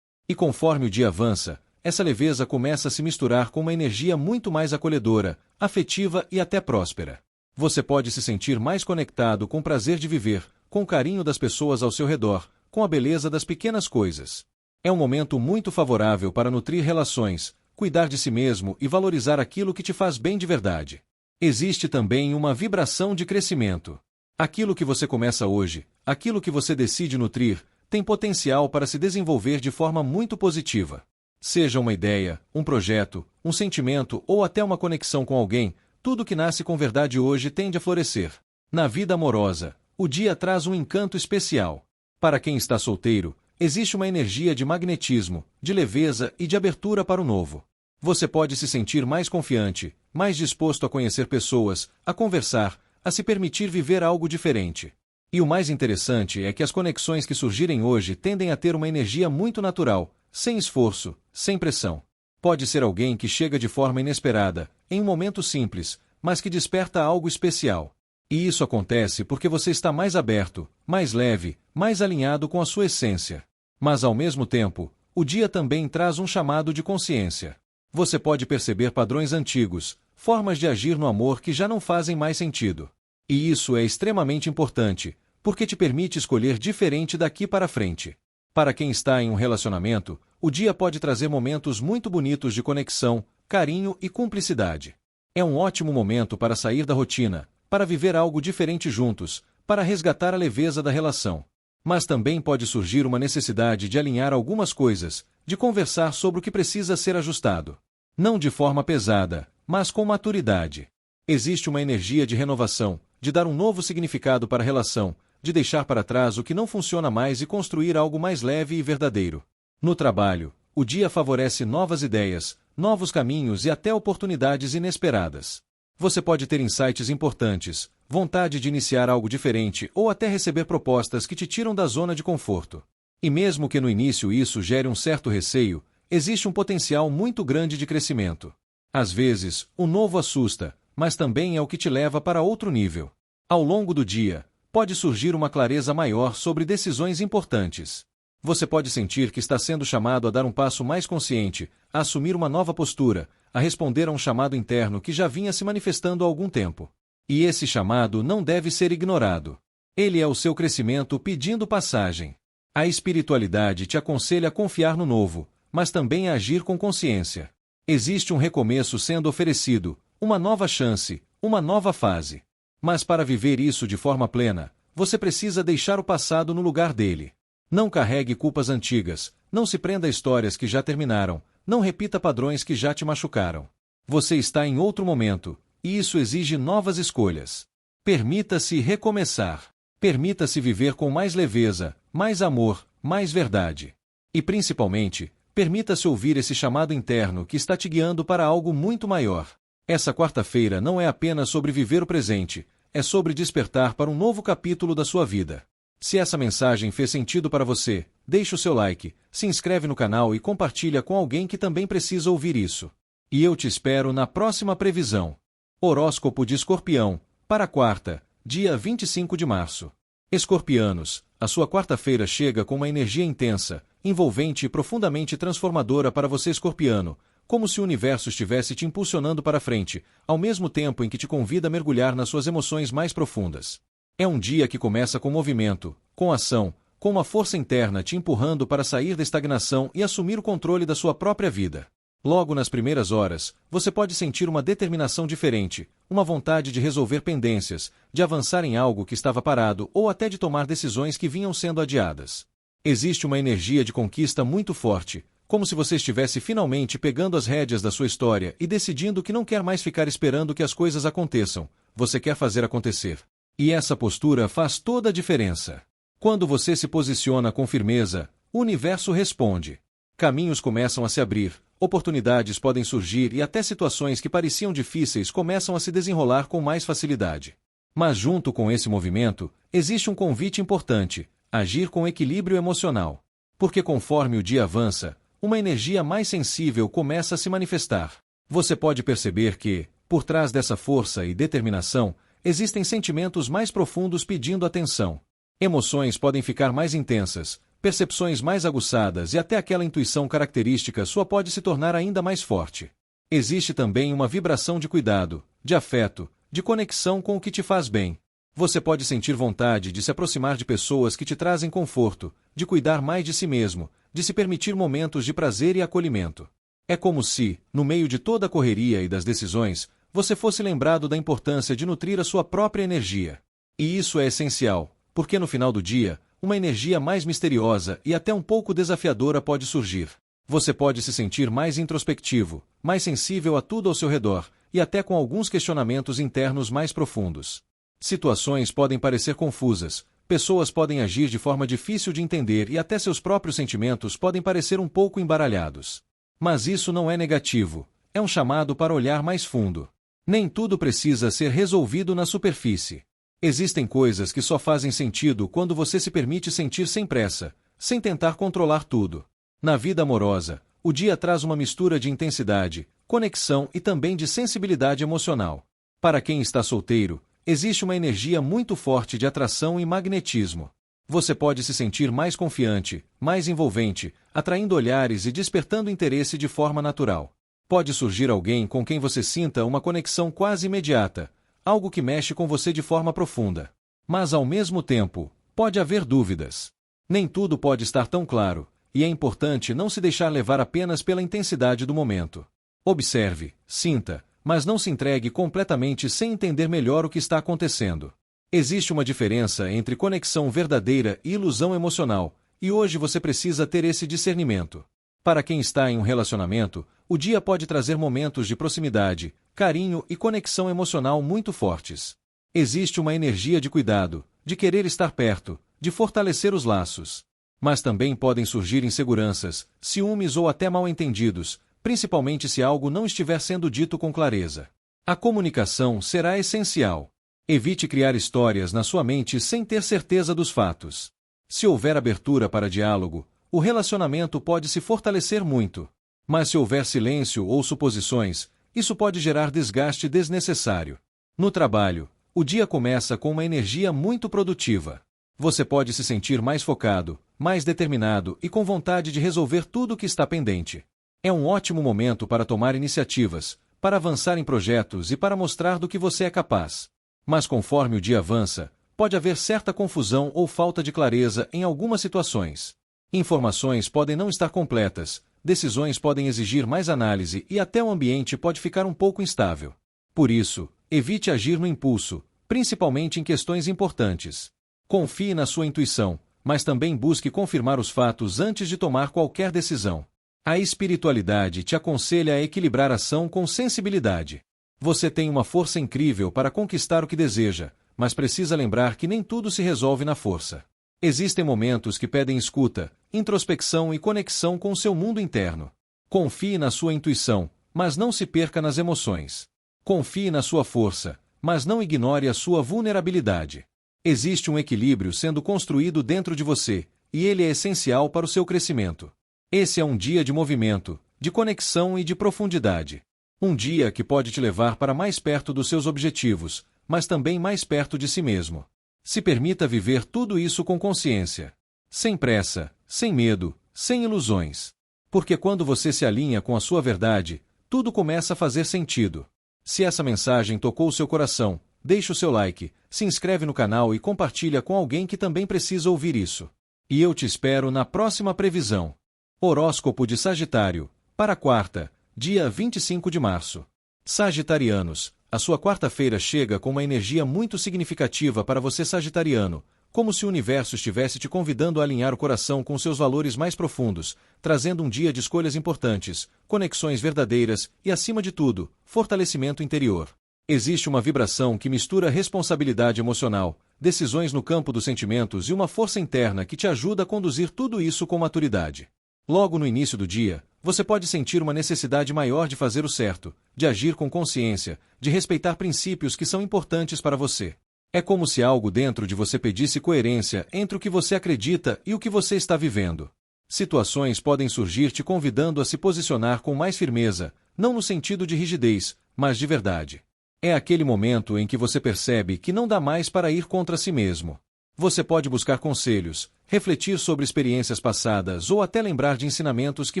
E conforme o dia avança, essa leveza começa a se misturar com uma energia muito mais acolhedora, afetiva e até próspera. Você pode se sentir mais conectado com o prazer de viver, com o carinho das pessoas ao seu redor, com a beleza das pequenas coisas. É um momento muito favorável para nutrir relações, cuidar de si mesmo e valorizar aquilo que te faz bem de verdade. Existe também uma vibração de crescimento. Aquilo que você começa hoje, aquilo que você decide nutrir, tem potencial para se desenvolver de forma muito positiva. Seja uma ideia, um projeto, um sentimento ou até uma conexão com alguém, tudo que nasce com verdade hoje tende a florescer. Na vida amorosa, o dia traz um encanto especial. Para quem está solteiro, existe uma energia de magnetismo, de leveza e de abertura para o novo. Você pode se sentir mais confiante, mais disposto a conhecer pessoas, a conversar, a se permitir viver algo diferente. E o mais interessante é que as conexões que surgirem hoje tendem a ter uma energia muito natural, sem esforço, sem pressão. Pode ser alguém que chega de forma inesperada, em um momento simples, mas que desperta algo especial. E isso acontece porque você está mais aberto, mais leve, mais alinhado com a sua essência. Mas ao mesmo tempo, o dia também traz um chamado de consciência. Você pode perceber padrões antigos, formas de agir no amor que já não fazem mais sentido. E isso é extremamente importante, porque te permite escolher diferente daqui para frente. Para quem está em um relacionamento, o dia pode trazer momentos muito bonitos de conexão, carinho e cumplicidade. É um ótimo momento para sair da rotina, para viver algo diferente juntos, para resgatar a leveza da relação. Mas também pode surgir uma necessidade de alinhar algumas coisas, de conversar sobre o que precisa ser ajustado. Não de forma pesada, mas com maturidade. Existe uma energia de renovação, de dar um novo significado para a relação, de deixar para trás o que não funciona mais e construir algo mais leve e verdadeiro. No trabalho, o dia favorece novas ideias, novos caminhos e até oportunidades inesperadas. Você pode ter insights importantes, vontade de iniciar algo diferente ou até receber propostas que te tiram da zona de conforto. E mesmo que no início isso gere um certo receio, existe um potencial muito grande de crescimento. Às vezes, o novo assusta, mas também é o que te leva para outro nível. Ao longo do dia, pode surgir uma clareza maior sobre decisões importantes. Você pode sentir que está sendo chamado a dar um passo mais consciente, a assumir uma nova postura, a responder a um chamado interno que já vinha se manifestando há algum tempo. E esse chamado não deve ser ignorado. Ele é o seu crescimento pedindo passagem. A espiritualidade te aconselha a confiar no novo, mas também a agir com consciência. Existe um recomeço sendo oferecido, uma nova chance, uma nova fase. Mas para viver isso de forma plena, você precisa deixar o passado no lugar dele. Não carregue culpas antigas, não se prenda a histórias que já terminaram, não repita padrões que já te machucaram. Você está em outro momento, e isso exige novas escolhas. Permita-se recomeçar. Permita-se viver com mais leveza, mais amor, mais verdade. E principalmente, permita-se ouvir esse chamado interno que está te guiando para algo muito maior. Essa quarta-feira não é apenas sobre viver o presente, é sobre despertar para um novo capítulo da sua vida. Se essa mensagem fez sentido para você, deixe o seu like, se inscreve no canal e compartilha com alguém que também precisa ouvir isso. E eu te espero na próxima previsão. Horóscopo de Escorpião, para quarta, dia 25 de março. Escorpianos, a sua quarta-feira chega com uma energia intensa, envolvente e profundamente transformadora para você escorpiano, como se o universo estivesse te impulsionando para frente, ao mesmo tempo em que te convida a mergulhar nas suas emoções mais profundas. É um dia que começa com movimento, com ação, com uma força interna te empurrando para sair da estagnação e assumir o controle da sua própria vida. Logo nas primeiras horas, você pode sentir uma determinação diferente, uma vontade de resolver pendências, de avançar em algo que estava parado ou até de tomar decisões que vinham sendo adiadas. Existe uma energia de conquista muito forte, como se você estivesse finalmente pegando as rédeas da sua história e decidindo que não quer mais ficar esperando que as coisas aconteçam, você quer fazer acontecer. E essa postura faz toda a diferença. Quando você se posiciona com firmeza, o universo responde. Caminhos começam a se abrir, oportunidades podem surgir e até situações que pareciam difíceis começam a se desenrolar com mais facilidade. Mas junto com esse movimento, existe um convite importante: agir com equilíbrio emocional. Porque conforme o dia avança, uma energia mais sensível começa a se manifestar. Você pode perceber que, por trás dessa força e determinação, existem sentimentos mais profundos pedindo atenção. Emoções podem ficar mais intensas, percepções mais aguçadas e até aquela intuição característica sua pode se tornar ainda mais forte. Existe também uma vibração de cuidado, de afeto, de conexão com o que te faz bem. Você pode sentir vontade de se aproximar de pessoas que te trazem conforto, de cuidar mais de si mesmo, de se permitir momentos de prazer e acolhimento. É como se, no meio de toda a correria e das decisões, você fosse lembrado da importância de nutrir a sua própria energia. E isso é essencial, porque no final do dia, uma energia mais misteriosa e até um pouco desafiadora pode surgir. Você pode se sentir mais introspectivo, mais sensível a tudo ao seu redor, e até com alguns questionamentos internos mais profundos. Situações podem parecer confusas, pessoas podem agir de forma difícil de entender e até seus próprios sentimentos podem parecer um pouco embaralhados. Mas isso não é negativo, é um chamado para olhar mais fundo. Nem tudo precisa ser resolvido na superfície. Existem coisas que só fazem sentido quando você se permite sentir sem pressa, sem tentar controlar tudo. Na vida amorosa, o dia traz uma mistura de intensidade, conexão e também de sensibilidade emocional. Para quem está solteiro, existe uma energia muito forte de atração e magnetismo. Você pode se sentir mais confiante, mais envolvente, atraindo olhares e despertando interesse de forma natural. Pode surgir alguém com quem você sinta uma conexão quase imediata, algo que mexe com você de forma profunda. Mas ao mesmo tempo, pode haver dúvidas. Nem tudo pode estar tão claro, e é importante não se deixar levar apenas pela intensidade do momento. Observe, sinta, mas não se entregue completamente sem entender melhor o que está acontecendo. Existe uma diferença entre conexão verdadeira e ilusão emocional, e hoje você precisa ter esse discernimento. Para quem está em um relacionamento, o dia pode trazer momentos de proximidade, carinho e conexão emocional muito fortes. Existe uma energia de cuidado, de querer estar perto, de fortalecer os laços. Mas também podem surgir inseguranças, ciúmes ou até mal-entendidos, principalmente se algo não estiver sendo dito com clareza. A comunicação será essencial. Evite criar histórias na sua mente sem ter certeza dos fatos. Se houver abertura para diálogo, o relacionamento pode se fortalecer muito. Mas se houver silêncio ou suposições, isso pode gerar desgaste desnecessário. No trabalho, o dia começa com uma energia muito produtiva. Você pode se sentir mais focado, mais determinado e com vontade de resolver tudo o que está pendente. É um ótimo momento para tomar iniciativas, para avançar em projetos e para mostrar do que você é capaz. Mas conforme o dia avança, pode haver certa confusão ou falta de clareza em algumas situações. Informações podem não estar completas, decisões podem exigir mais análise e até o ambiente pode ficar um pouco instável. Por isso, evite agir no impulso, principalmente em questões importantes. Confie na sua intuição, mas também busque confirmar os fatos antes de tomar qualquer decisão. A espiritualidade te aconselha a equilibrar a ação com sensibilidade. Você tem uma força incrível para conquistar o que deseja, mas precisa lembrar que nem tudo se resolve na força. Existem momentos que pedem escuta, introspecção e conexão com o seu mundo interno. Confie na sua intuição, mas não se perca nas emoções. Confie na sua força, mas não ignore a sua vulnerabilidade. Existe um equilíbrio sendo construído dentro de você, e ele é essencial para o seu crescimento. Esse é um dia de movimento, de conexão e de profundidade. Um dia que pode te levar para mais perto dos seus objetivos, mas também mais perto de si mesmo. Se permita viver tudo isso com consciência. Sem pressa, sem medo, sem ilusões. Porque quando você se alinha com a sua verdade, tudo começa a fazer sentido. Se essa mensagem tocou o seu coração, deixe o seu like, se inscreve no canal e compartilha com alguém que também precisa ouvir isso. E eu te espero na próxima previsão. Horóscopo de Sagitário, para quarta, dia 25 de março. Sagitarianos, a sua quarta-feira chega com uma energia muito significativa para você sagitariano, como se o universo estivesse te convidando a alinhar o coração com seus valores mais profundos, trazendo um dia de escolhas importantes, conexões verdadeiras e, acima de tudo, fortalecimento interior. Existe uma vibração que mistura responsabilidade emocional, decisões no campo dos sentimentos e uma força interna que te ajuda a conduzir tudo isso com maturidade. Logo no início do dia, você pode sentir uma necessidade maior de fazer o certo, de agir com consciência, de respeitar princípios que são importantes para você. É como se algo dentro de você pedisse coerência entre o que você acredita e o que você está vivendo. Situações podem surgir te convidando a se posicionar com mais firmeza, não no sentido de rigidez, mas de verdade. É aquele momento em que você percebe que não dá mais para ir contra si mesmo. Você pode buscar conselhos, refletir sobre experiências passadas ou até lembrar de ensinamentos que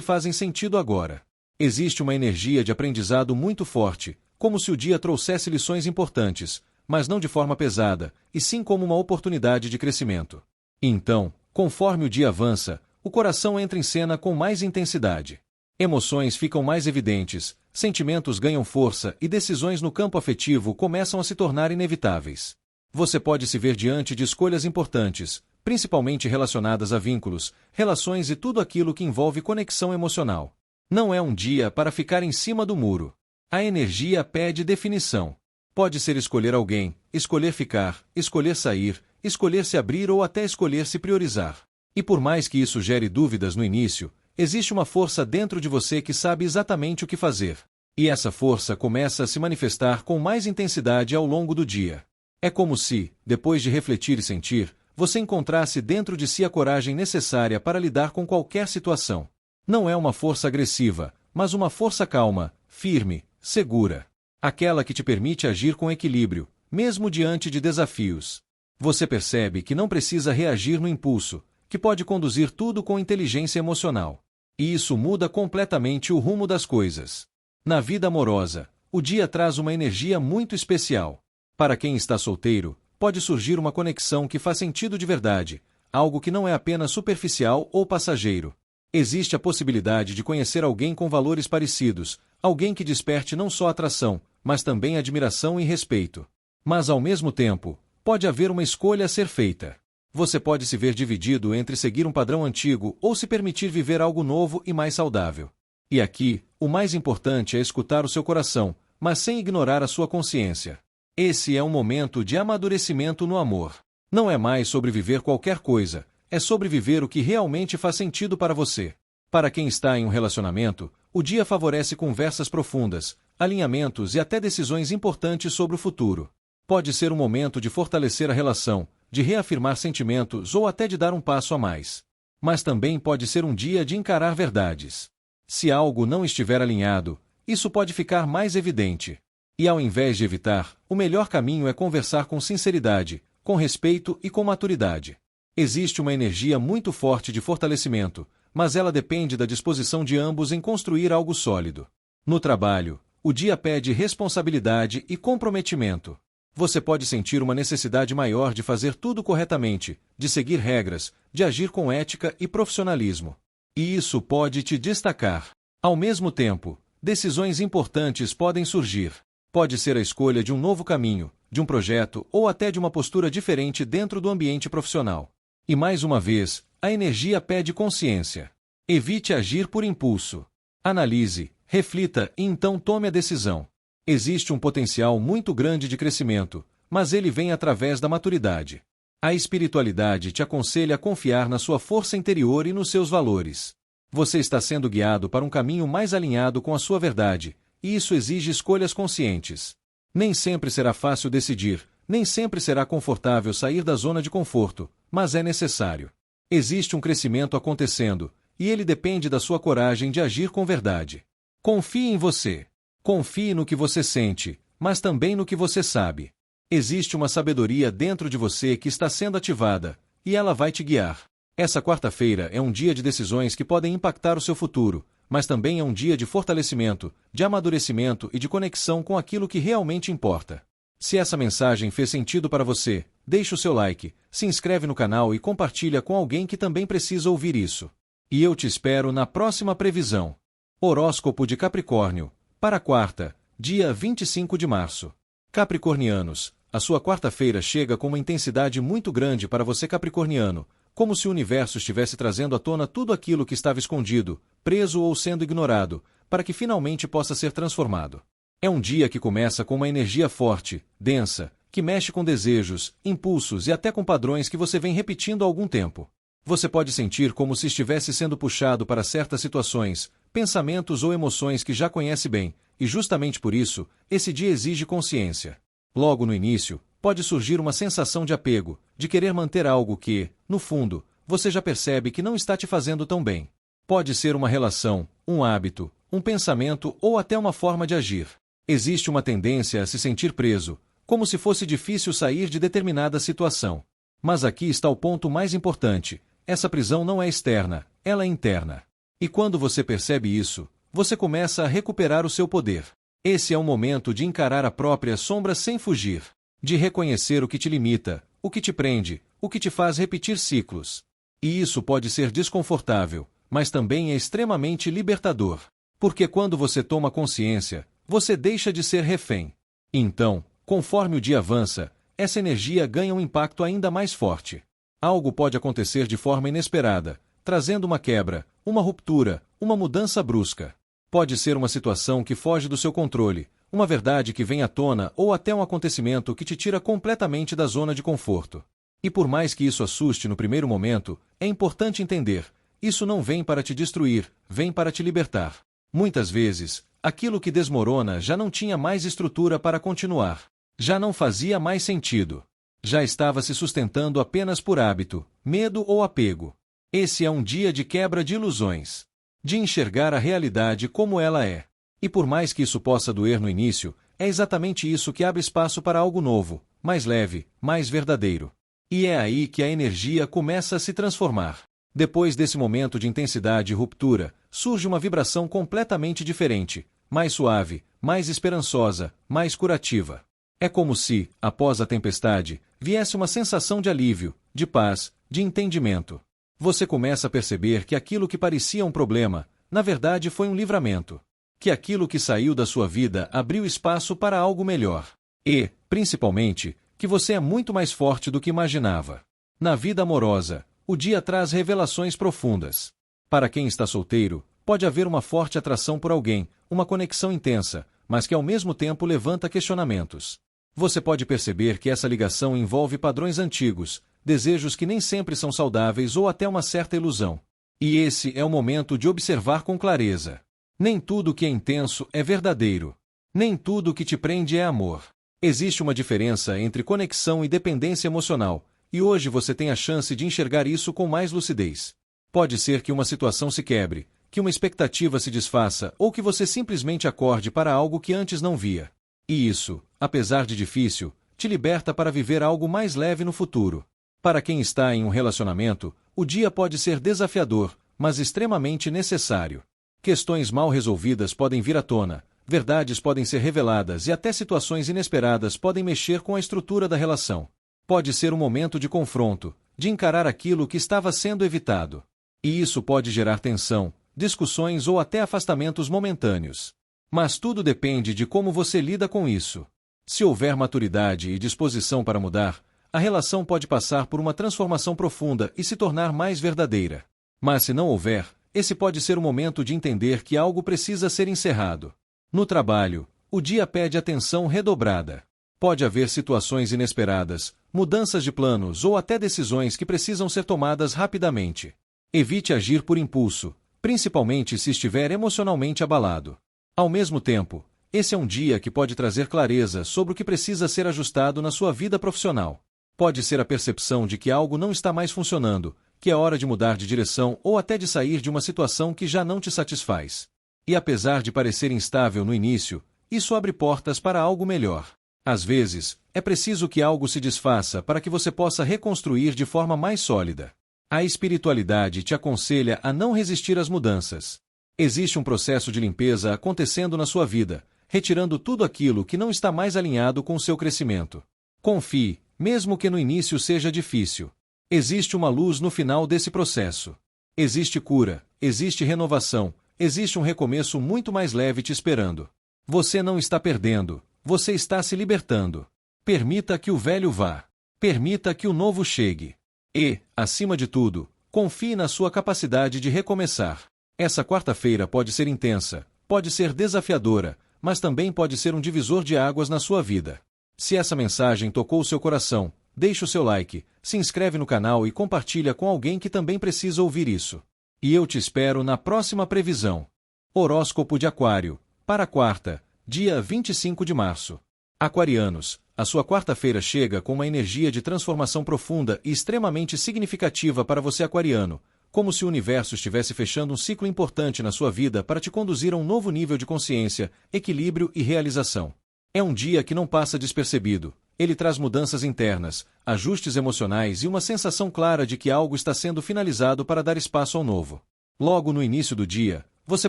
fazem sentido agora. Existe uma energia de aprendizado muito forte, como se o dia trouxesse lições importantes, mas não de forma pesada, e sim como uma oportunidade de crescimento. Então, conforme o dia avança, o coração entra em cena com mais intensidade. Emoções ficam mais evidentes, sentimentos ganham força e decisões no campo afetivo começam a se tornar inevitáveis. Você pode se ver diante de escolhas importantes, principalmente relacionadas a vínculos, relações e tudo aquilo que envolve conexão emocional. Não é um dia para ficar em cima do muro. A energia pede definição. Pode ser escolher alguém, escolher ficar, escolher sair, escolher se abrir ou até escolher se priorizar. E por mais que isso gere dúvidas no início, existe uma força dentro de você que sabe exatamente o que fazer. E essa força começa a se manifestar com mais intensidade ao longo do dia. É como se, depois de refletir e sentir, você encontrasse dentro de si a coragem necessária para lidar com qualquer situação. Não é uma força agressiva, mas uma força calma, firme, segura. Aquela que te permite agir com equilíbrio, mesmo diante de desafios. Você percebe que não precisa reagir no impulso, que pode conduzir tudo com inteligência emocional. E isso muda completamente o rumo das coisas. Na vida amorosa, o dia traz uma energia muito especial. Para quem está solteiro, pode surgir uma conexão que faz sentido de verdade, algo que não é apenas superficial ou passageiro. Existe a possibilidade de conhecer alguém com valores parecidos, alguém que desperte não só atração, mas também admiração e respeito. Mas ao mesmo tempo, pode haver uma escolha a ser feita. Você pode se ver dividido entre seguir um padrão antigo ou se permitir viver algo novo e mais saudável. E aqui, o mais importante é escutar o seu coração, mas sem ignorar a sua consciência. Esse é um momento de amadurecimento no amor. Não é mais sobre viver qualquer coisa, é sobre viver o que realmente faz sentido para você. Para quem está em um relacionamento, o dia favorece conversas profundas, alinhamentos e até decisões importantes sobre o futuro. Pode ser um momento de fortalecer a relação, de reafirmar sentimentos ou até de dar um passo a mais. Mas também pode ser um dia de encarar verdades. Se algo não estiver alinhado, isso pode ficar mais evidente. E ao invés de evitar, o melhor caminho é conversar com sinceridade, com respeito e com maturidade. Existe uma energia muito forte de fortalecimento, mas ela depende da disposição de ambos em construir algo sólido. No trabalho, o dia pede responsabilidade e comprometimento. Você pode sentir uma necessidade maior de fazer tudo corretamente, de seguir regras, de agir com ética e profissionalismo. E isso pode te destacar. Ao mesmo tempo, decisões importantes podem surgir. Pode ser a escolha de um novo caminho, de um projeto ou até de uma postura diferente dentro do ambiente profissional. E mais uma vez, a energia pede consciência. Evite agir por impulso. Analise, reflita e então tome a decisão. Existe um potencial muito grande de crescimento, mas ele vem através da maturidade. A espiritualidade te aconselha a confiar na sua força interior e nos seus valores. Você está sendo guiado para um caminho mais alinhado com a sua verdade, e isso exige escolhas conscientes. Nem sempre será fácil decidir, nem sempre será confortável sair da zona de conforto, mas é necessário. Existe um crescimento acontecendo, e ele depende da sua coragem de agir com verdade. Confie em você. Confie no que você sente, mas também no que você sabe. Existe uma sabedoria dentro de você que está sendo ativada, e ela vai te guiar. Essa quarta-feira é um dia de decisões que podem impactar o seu futuro, mas também é um dia de fortalecimento, de amadurecimento e de conexão com aquilo que realmente importa. Se essa mensagem fez sentido para você, deixe o seu like, se inscreve no canal e compartilha com alguém que também precisa ouvir isso. E eu te espero na próxima previsão. Horóscopo de Capricórnio, para quarta, dia 25 de março. Capricornianos, a sua quarta-feira chega com uma intensidade muito grande para você capricorniano, como se o universo estivesse trazendo à tona tudo aquilo que estava escondido, preso ou sendo ignorado, para que finalmente possa ser transformado. É um dia que começa com uma energia forte, densa, que mexe com desejos, impulsos e até com padrões que você vem repetindo há algum tempo. Você pode sentir como se estivesse sendo puxado para certas situações, pensamentos ou emoções que já conhece bem, e justamente por isso, esse dia exige consciência. Logo no início, pode surgir uma sensação de apego, de querer manter algo que, no fundo, você já percebe que não está te fazendo tão bem. Pode ser uma relação, um hábito, um pensamento ou até uma forma de agir. Existe uma tendência a se sentir preso, como se fosse difícil sair de determinada situação. Mas aqui está o ponto mais importante: essa prisão não é externa, ela é interna. E quando você percebe isso, você começa a recuperar o seu poder. Esse é o momento de encarar a própria sombra sem fugir, de reconhecer o que te limita, o que te prende, o que te faz repetir ciclos. E isso pode ser desconfortável, mas também é extremamente libertador. Porque quando você toma consciência, você deixa de ser refém. Então, conforme o dia avança, essa energia ganha um impacto ainda mais forte. Algo pode acontecer de forma inesperada, trazendo uma quebra, uma ruptura, uma mudança brusca. Pode ser uma situação que foge do seu controle, uma verdade que vem à tona ou até um acontecimento que te tira completamente da zona de conforto. E por mais que isso assuste no primeiro momento, é importante entender: isso não vem para te destruir, vem para te libertar. Muitas vezes, aquilo que desmorona já não tinha mais estrutura para continuar. Já não fazia mais sentido. Já estava se sustentando apenas por hábito, medo ou apego. Esse é um dia de quebra de ilusões. De enxergar a realidade como ela é. E por mais que isso possa doer no início, é exatamente isso que abre espaço para algo novo, mais leve, mais verdadeiro. E é aí que a energia começa a se transformar. Depois desse momento de intensidade e ruptura, surge uma vibração completamente diferente, mais suave, mais esperançosa, mais curativa. É como se, após a tempestade, viesse uma sensação de alívio, de paz, de entendimento. Você começa a perceber que aquilo que parecia um problema, na verdade foi um livramento. Que aquilo que saiu da sua vida abriu espaço para algo melhor. E, principalmente, que você é muito mais forte do que imaginava. Na vida amorosa, o dia traz revelações profundas. Para quem está solteiro, pode haver uma forte atração por alguém, uma conexão intensa, mas que ao mesmo tempo levanta questionamentos. Você pode perceber que essa ligação envolve padrões antigos, desejos que nem sempre são saudáveis ou até uma certa ilusão. E esse é o momento de observar com clareza. Nem tudo que é intenso é verdadeiro. Nem tudo que te prende é amor. Existe uma diferença entre conexão e dependência emocional, e hoje você tem a chance de enxergar isso com mais lucidez. Pode ser que uma situação se quebre, que uma expectativa se desfaça ou que você simplesmente acorde para algo que antes não via. E isso, apesar de difícil, te liberta para viver algo mais leve no futuro. Para quem está em um relacionamento, o dia pode ser desafiador, mas extremamente necessário. Questões mal resolvidas podem vir à tona, verdades podem ser reveladas e até situações inesperadas podem mexer com a estrutura da relação. Pode ser um momento de confronto, de encarar aquilo que estava sendo evitado. E isso pode gerar tensão, discussões ou até afastamentos momentâneos. Mas tudo depende de como você lida com isso. Se houver maturidade e disposição para mudar, a relação pode passar por uma transformação profunda e se tornar mais verdadeira. Mas se não houver, esse pode ser o momento de entender que algo precisa ser encerrado. No trabalho, o dia pede atenção redobrada. Pode haver situações inesperadas, mudanças de planos ou até decisões que precisam ser tomadas rapidamente. Evite agir por impulso, principalmente se estiver emocionalmente abalado. Ao mesmo tempo, esse é um dia que pode trazer clareza sobre o que precisa ser ajustado na sua vida profissional. Pode ser a percepção de que algo não está mais funcionando, que é hora de mudar de direção ou até de sair de uma situação que já não te satisfaz. E apesar de parecer instável no início, isso abre portas para algo melhor. Às vezes, é preciso que algo se desfaça para que você possa reconstruir de forma mais sólida. A espiritualidade te aconselha a não resistir às mudanças. Existe um processo de limpeza acontecendo na sua vida, retirando tudo aquilo que não está mais alinhado com o seu crescimento. Confie, mesmo que no início seja difícil. Existe uma luz no final desse processo. Existe cura, existe renovação, existe um recomeço muito mais leve te esperando. Você não está perdendo, você está se libertando. Permita que o velho vá. Permita que o novo chegue. E, acima de tudo, confie na sua capacidade de recomeçar. Essa quarta-feira pode ser intensa, pode ser desafiadora, mas também pode ser um divisor de águas na sua vida. Se essa mensagem tocou o seu coração, deixe o seu like, se inscreve no canal e compartilha com alguém que também precisa ouvir isso. E eu te espero na próxima previsão. Horóscopo de Aquário, para quarta, dia 25 de março. Aquarianos, a sua quarta-feira chega com uma energia de transformação profunda e extremamente significativa para você aquariano, como se o universo estivesse fechando um ciclo importante na sua vida para te conduzir a um novo nível de consciência, equilíbrio e realização. É um dia que não passa despercebido. Ele traz mudanças internas, ajustes emocionais e uma sensação clara de que algo está sendo finalizado para dar espaço ao novo. Logo no início do dia, você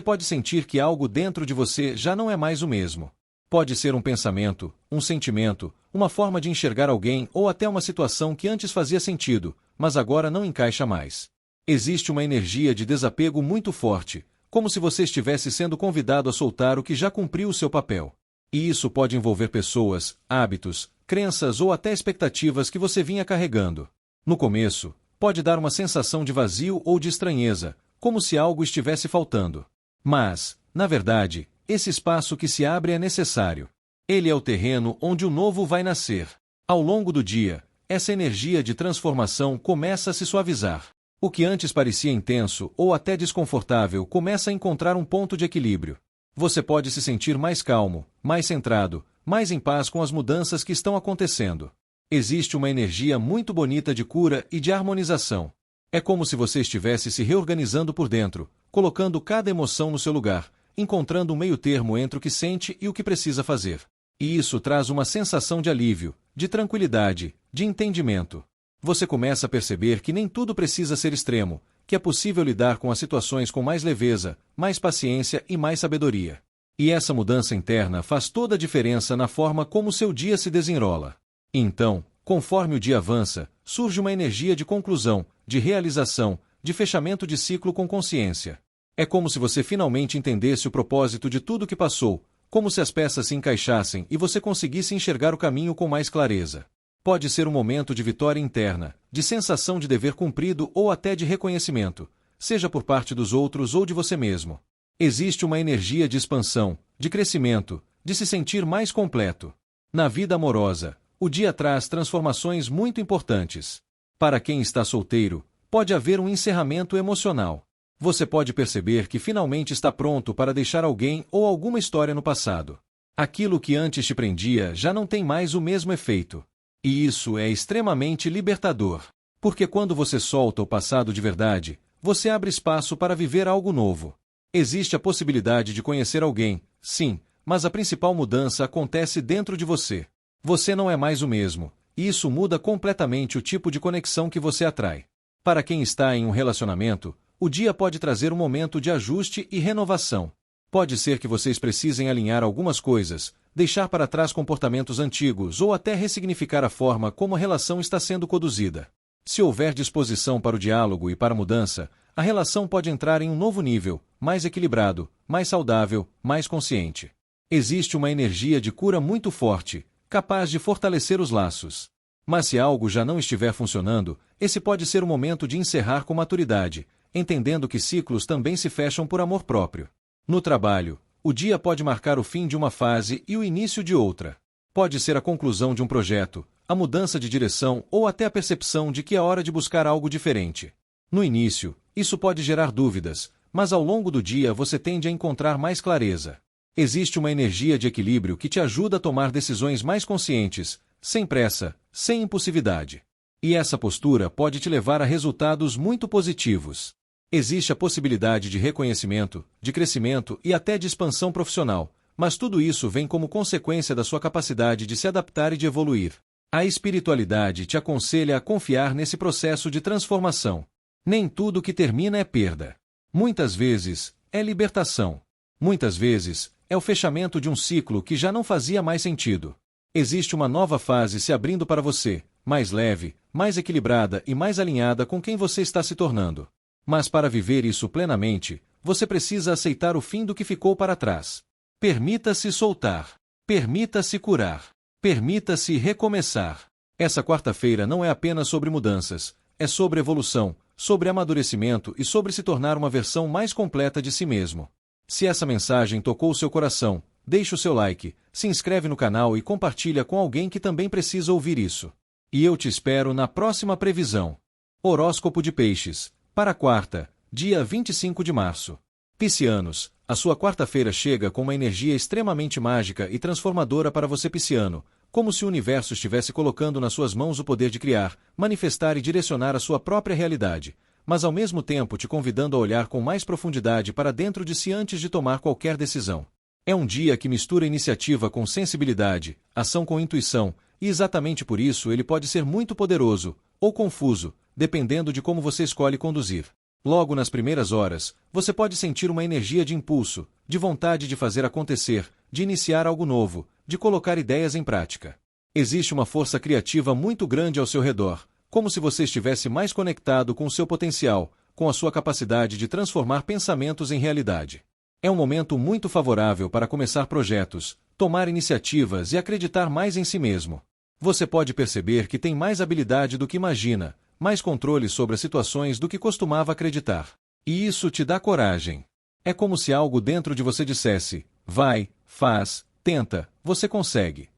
pode sentir que algo dentro de você já não é mais o mesmo. Pode ser um pensamento, um sentimento, uma forma de enxergar alguém ou até uma situação que antes fazia sentido, mas agora não encaixa mais. Existe uma energia de desapego muito forte, como se você estivesse sendo convidado a soltar o que já cumpriu o seu papel. E isso pode envolver pessoas, hábitos, crenças ou até expectativas que você vinha carregando. No começo, pode dar uma sensação de vazio ou de estranheza, como se algo estivesse faltando. Mas, na verdade, esse espaço que se abre é necessário. Ele é o terreno onde o novo vai nascer. Ao longo do dia, essa energia de transformação começa a se suavizar. O que antes parecia intenso ou até desconfortável começa a encontrar um ponto de equilíbrio. Você pode se sentir mais calmo, mais centrado, mais em paz com as mudanças que estão acontecendo. Existe uma energia muito bonita de cura e de harmonização. É como se você estivesse se reorganizando por dentro, colocando cada emoção no seu lugar, encontrando um meio-termo entre o que sente e o que precisa fazer. E isso traz uma sensação de alívio, de tranquilidade, de entendimento. Você começa a perceber que nem tudo precisa ser extremo, que é possível lidar com as situações com mais leveza, mais paciência e mais sabedoria. E essa mudança interna faz toda a diferença na forma como seu dia se desenrola. Então, Conforme o dia avança, surge uma energia de conclusão, de realização, de fechamento de ciclo com consciência. É como se você finalmente entendesse o propósito de tudo que passou, como se as peças se encaixassem e você conseguisse enxergar o caminho com mais clareza. Pode ser um momento de vitória interna, de sensação de dever cumprido ou até de reconhecimento, seja por parte dos outros ou de você mesmo. Existe uma energia de expansão, de crescimento, de se sentir mais completo. Na vida amorosa, o dia traz transformações muito importantes. Para quem está solteiro, pode haver um encerramento emocional. Você pode perceber que finalmente está pronto para deixar alguém ou alguma história no passado. Aquilo que antes te prendia já não tem mais o mesmo efeito. E isso é extremamente libertador. Porque quando você solta o passado de verdade, você abre espaço para viver algo novo. Existe a possibilidade de conhecer alguém, sim, mas a principal mudança acontece dentro de você. Você não é mais o mesmo, e isso muda completamente o tipo de conexão que você atrai. Para quem está em um relacionamento, o dia pode trazer um momento de ajuste e renovação. Pode ser que vocês precisem alinhar algumas coisas, deixar para trás comportamentos antigos ou até ressignificar a forma como a relação está sendo conduzida. Se houver disposição para o diálogo e para a mudança, a relação pode entrar em um novo nível, mais equilibrado, mais saudável, mais consciente. Existe uma energia de cura muito forte, capaz de fortalecer os laços. Mas se algo já não estiver funcionando, esse pode ser o momento de encerrar com maturidade, entendendo que ciclos também se fecham por amor próprio. No trabalho, o dia pode marcar o fim de uma fase e o início de outra. Pode ser a conclusão de um projeto, a mudança de direção ou até a percepção de que é hora de buscar algo diferente. No início, isso pode gerar dúvidas, mas ao longo do dia você tende a encontrar mais clareza. Existe uma energia de equilíbrio que te ajuda a tomar decisões mais conscientes, sem pressa, sem impulsividade. E essa postura pode te levar a resultados muito positivos. Existe a possibilidade de reconhecimento, de crescimento e até de expansão profissional, mas tudo isso vem como consequência da sua capacidade de se adaptar e de evoluir. A espiritualidade te aconselha a confiar nesse processo de transformação. Nem tudo que termina é perda. Muitas vezes, é libertação. Muitas vezes, é o fechamento de um ciclo que já não fazia mais sentido. Existe uma nova fase se abrindo para você, mais leve, mais equilibrada e mais alinhada com quem você está se tornando. Mas para viver isso plenamente, você precisa aceitar o fim do que ficou para trás. Permita-se soltar. Permita-se curar. Permita-se recomeçar. Essa quarta-feira não é apenas sobre mudanças, é sobre evolução, sobre amadurecimento e sobre se tornar uma versão mais completa de si mesmo. Se essa mensagem tocou o seu coração, deixe o seu like, se inscreve no canal e compartilha com alguém que também precisa ouvir isso. E eu te espero na próxima previsão. Horóscopo de Peixes, para quarta, dia 25 de março. Piscianos, a sua quarta-feira chega com uma energia extremamente mágica e transformadora para você pisciano, como se o universo estivesse colocando nas suas mãos o poder de criar, manifestar e direcionar a sua própria realidade, mas ao mesmo tempo te convidando a olhar com mais profundidade para dentro de si antes de tomar qualquer decisão. É um dia que mistura iniciativa com sensibilidade, ação com intuição, e exatamente por isso ele pode ser muito poderoso, ou confuso, dependendo de como você escolhe conduzir. Logo nas primeiras horas, você pode sentir uma energia de impulso, de vontade de fazer acontecer, de iniciar algo novo, de colocar ideias em prática. Existe uma força criativa muito grande ao seu redor, como se você estivesse mais conectado com o seu potencial, com a sua capacidade de transformar pensamentos em realidade. É um momento muito favorável para começar projetos, tomar iniciativas e acreditar mais em si mesmo. Você pode perceber que tem mais habilidade do que imagina, mais controle sobre as situações do que costumava acreditar. E isso te dá coragem. É como se algo dentro de você dissesse: vai, faz, tenta, você consegue.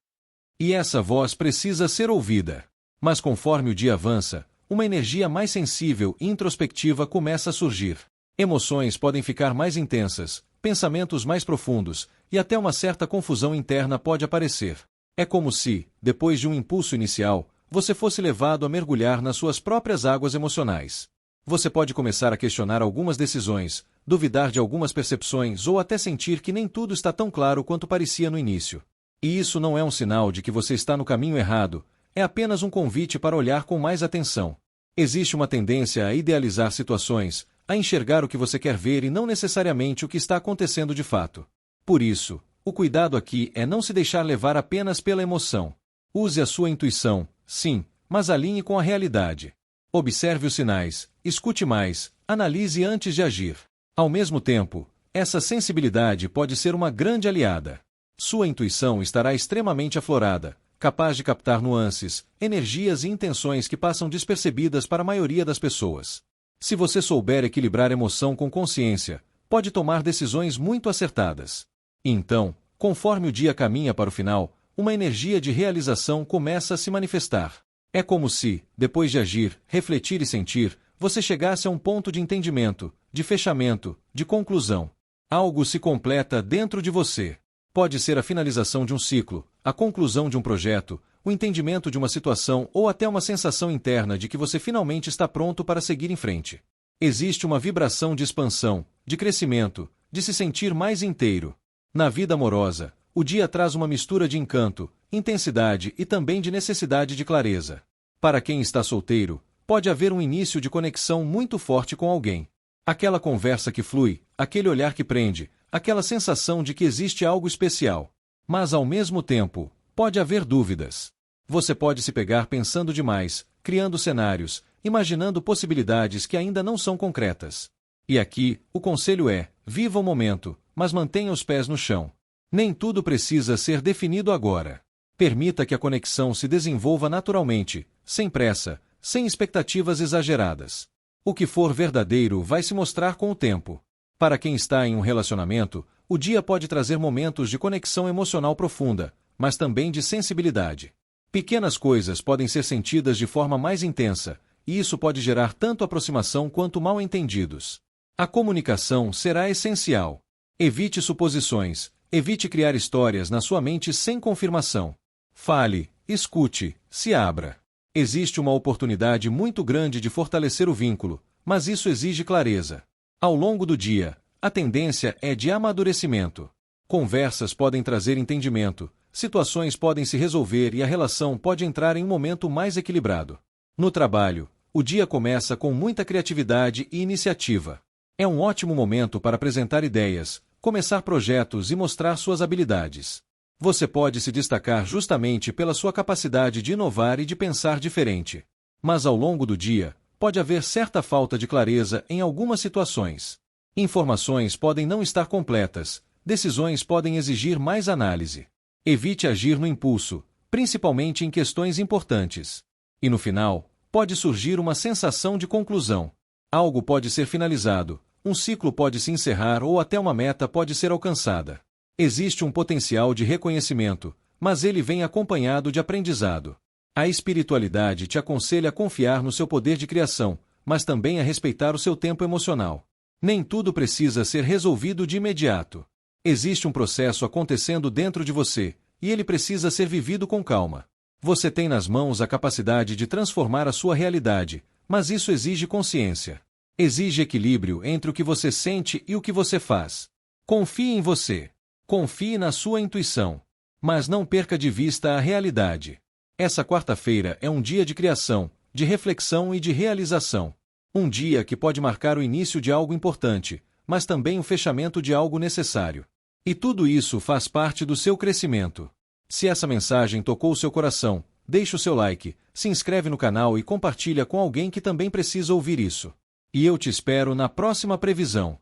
E essa voz precisa ser ouvida. Mas conforme o dia avança, uma energia mais sensível e introspectiva começa a surgir. Emoções podem ficar mais intensas, pensamentos mais profundos, e até uma certa confusão interna pode aparecer. É como se, depois de um impulso inicial, você fosse levado a mergulhar nas suas próprias águas emocionais. Você pode começar a questionar algumas decisões, duvidar de algumas percepções ou até sentir que nem tudo está tão claro quanto parecia no início. E isso não é um sinal de que você está no caminho errado, é apenas um convite para olhar com mais atenção. Existe uma tendência a idealizar situações, a enxergar o que você quer ver e não necessariamente o que está acontecendo de fato. Por isso, o cuidado aqui é não se deixar levar apenas pela emoção. Use a sua intuição, sim, mas alinhe com a realidade. Observe os sinais, escute mais, analise antes de agir. Ao mesmo tempo, essa sensibilidade pode ser uma grande aliada. Sua intuição estará extremamente aflorada, capaz de captar nuances, energias e intenções que passam despercebidas para a maioria das pessoas. Se você souber equilibrar emoção com consciência, pode tomar decisões muito acertadas. E então, conforme o dia caminha para o final, uma energia de realização começa a se manifestar. É como se, depois de agir, refletir e sentir, você chegasse a um ponto de entendimento, de fechamento, de conclusão. Algo se completa dentro de você. Pode ser a finalização de um ciclo, a conclusão de um projeto, o entendimento de uma situação ou até uma sensação interna de que você finalmente está pronto para seguir em frente. Existe uma vibração de expansão, de crescimento, de se sentir mais inteiro. Na vida amorosa, o dia traz uma mistura de encanto, intensidade e também de necessidade de clareza. Para quem está solteiro, pode haver um início de conexão muito forte com alguém. Aquela conversa que flui, aquele olhar que prende, aquela sensação de que existe algo especial. Mas ao mesmo tempo, pode haver dúvidas. Você pode se pegar pensando demais, criando cenários, imaginando possibilidades que ainda não são concretas. E aqui, o conselho é: viva o momento, mas mantenha os pés no chão. Nem tudo precisa ser definido agora. Permita que a conexão se desenvolva naturalmente, sem pressa, sem expectativas exageradas. O que for verdadeiro vai se mostrar com o tempo. Para quem está em um relacionamento, o dia pode trazer momentos de conexão emocional profunda, mas também de sensibilidade. Pequenas coisas podem ser sentidas de forma mais intensa, e isso pode gerar tanto aproximação quanto mal-entendidos. A comunicação será essencial. Evite suposições, evite criar histórias na sua mente sem confirmação. Fale, escute, se abra. Existe uma oportunidade muito grande de fortalecer o vínculo, mas isso exige clareza. Ao longo do dia, a tendência é de amadurecimento. Conversas podem trazer entendimento, situações podem se resolver e a relação pode entrar em um momento mais equilibrado. No trabalho, o dia começa com muita criatividade e iniciativa. É um ótimo momento para apresentar ideias, começar projetos e mostrar suas habilidades. Você pode se destacar justamente pela sua capacidade de inovar e de pensar diferente. Mas ao longo do dia, pode haver certa falta de clareza em algumas situações. Informações podem não estar completas, decisões podem exigir mais análise. Evite agir no impulso, principalmente em questões importantes. E no final, pode surgir uma sensação de conclusão. Algo pode ser finalizado, um ciclo pode se encerrar ou até uma meta pode ser alcançada. Existe um potencial de reconhecimento, mas ele vem acompanhado de aprendizado. A espiritualidade te aconselha a confiar no seu poder de criação, mas também a respeitar o seu tempo emocional. Nem tudo precisa ser resolvido de imediato. Existe um processo acontecendo dentro de você, e ele precisa ser vivido com calma. Você tem nas mãos a capacidade de transformar a sua realidade, mas isso exige consciência. Exige equilíbrio entre o que você sente e o que você faz. Confie em você. Confie na sua intuição. Mas não perca de vista a realidade. Essa quarta-feira é um dia de criação, de reflexão e de realização. Um dia que pode marcar o início de algo importante, mas também o fechamento de algo necessário. E tudo isso faz parte do seu crescimento. Se essa mensagem tocou o seu coração, deixe o seu like, se inscreve no canal e compartilha com alguém que também precisa ouvir isso. E eu te espero na próxima previsão.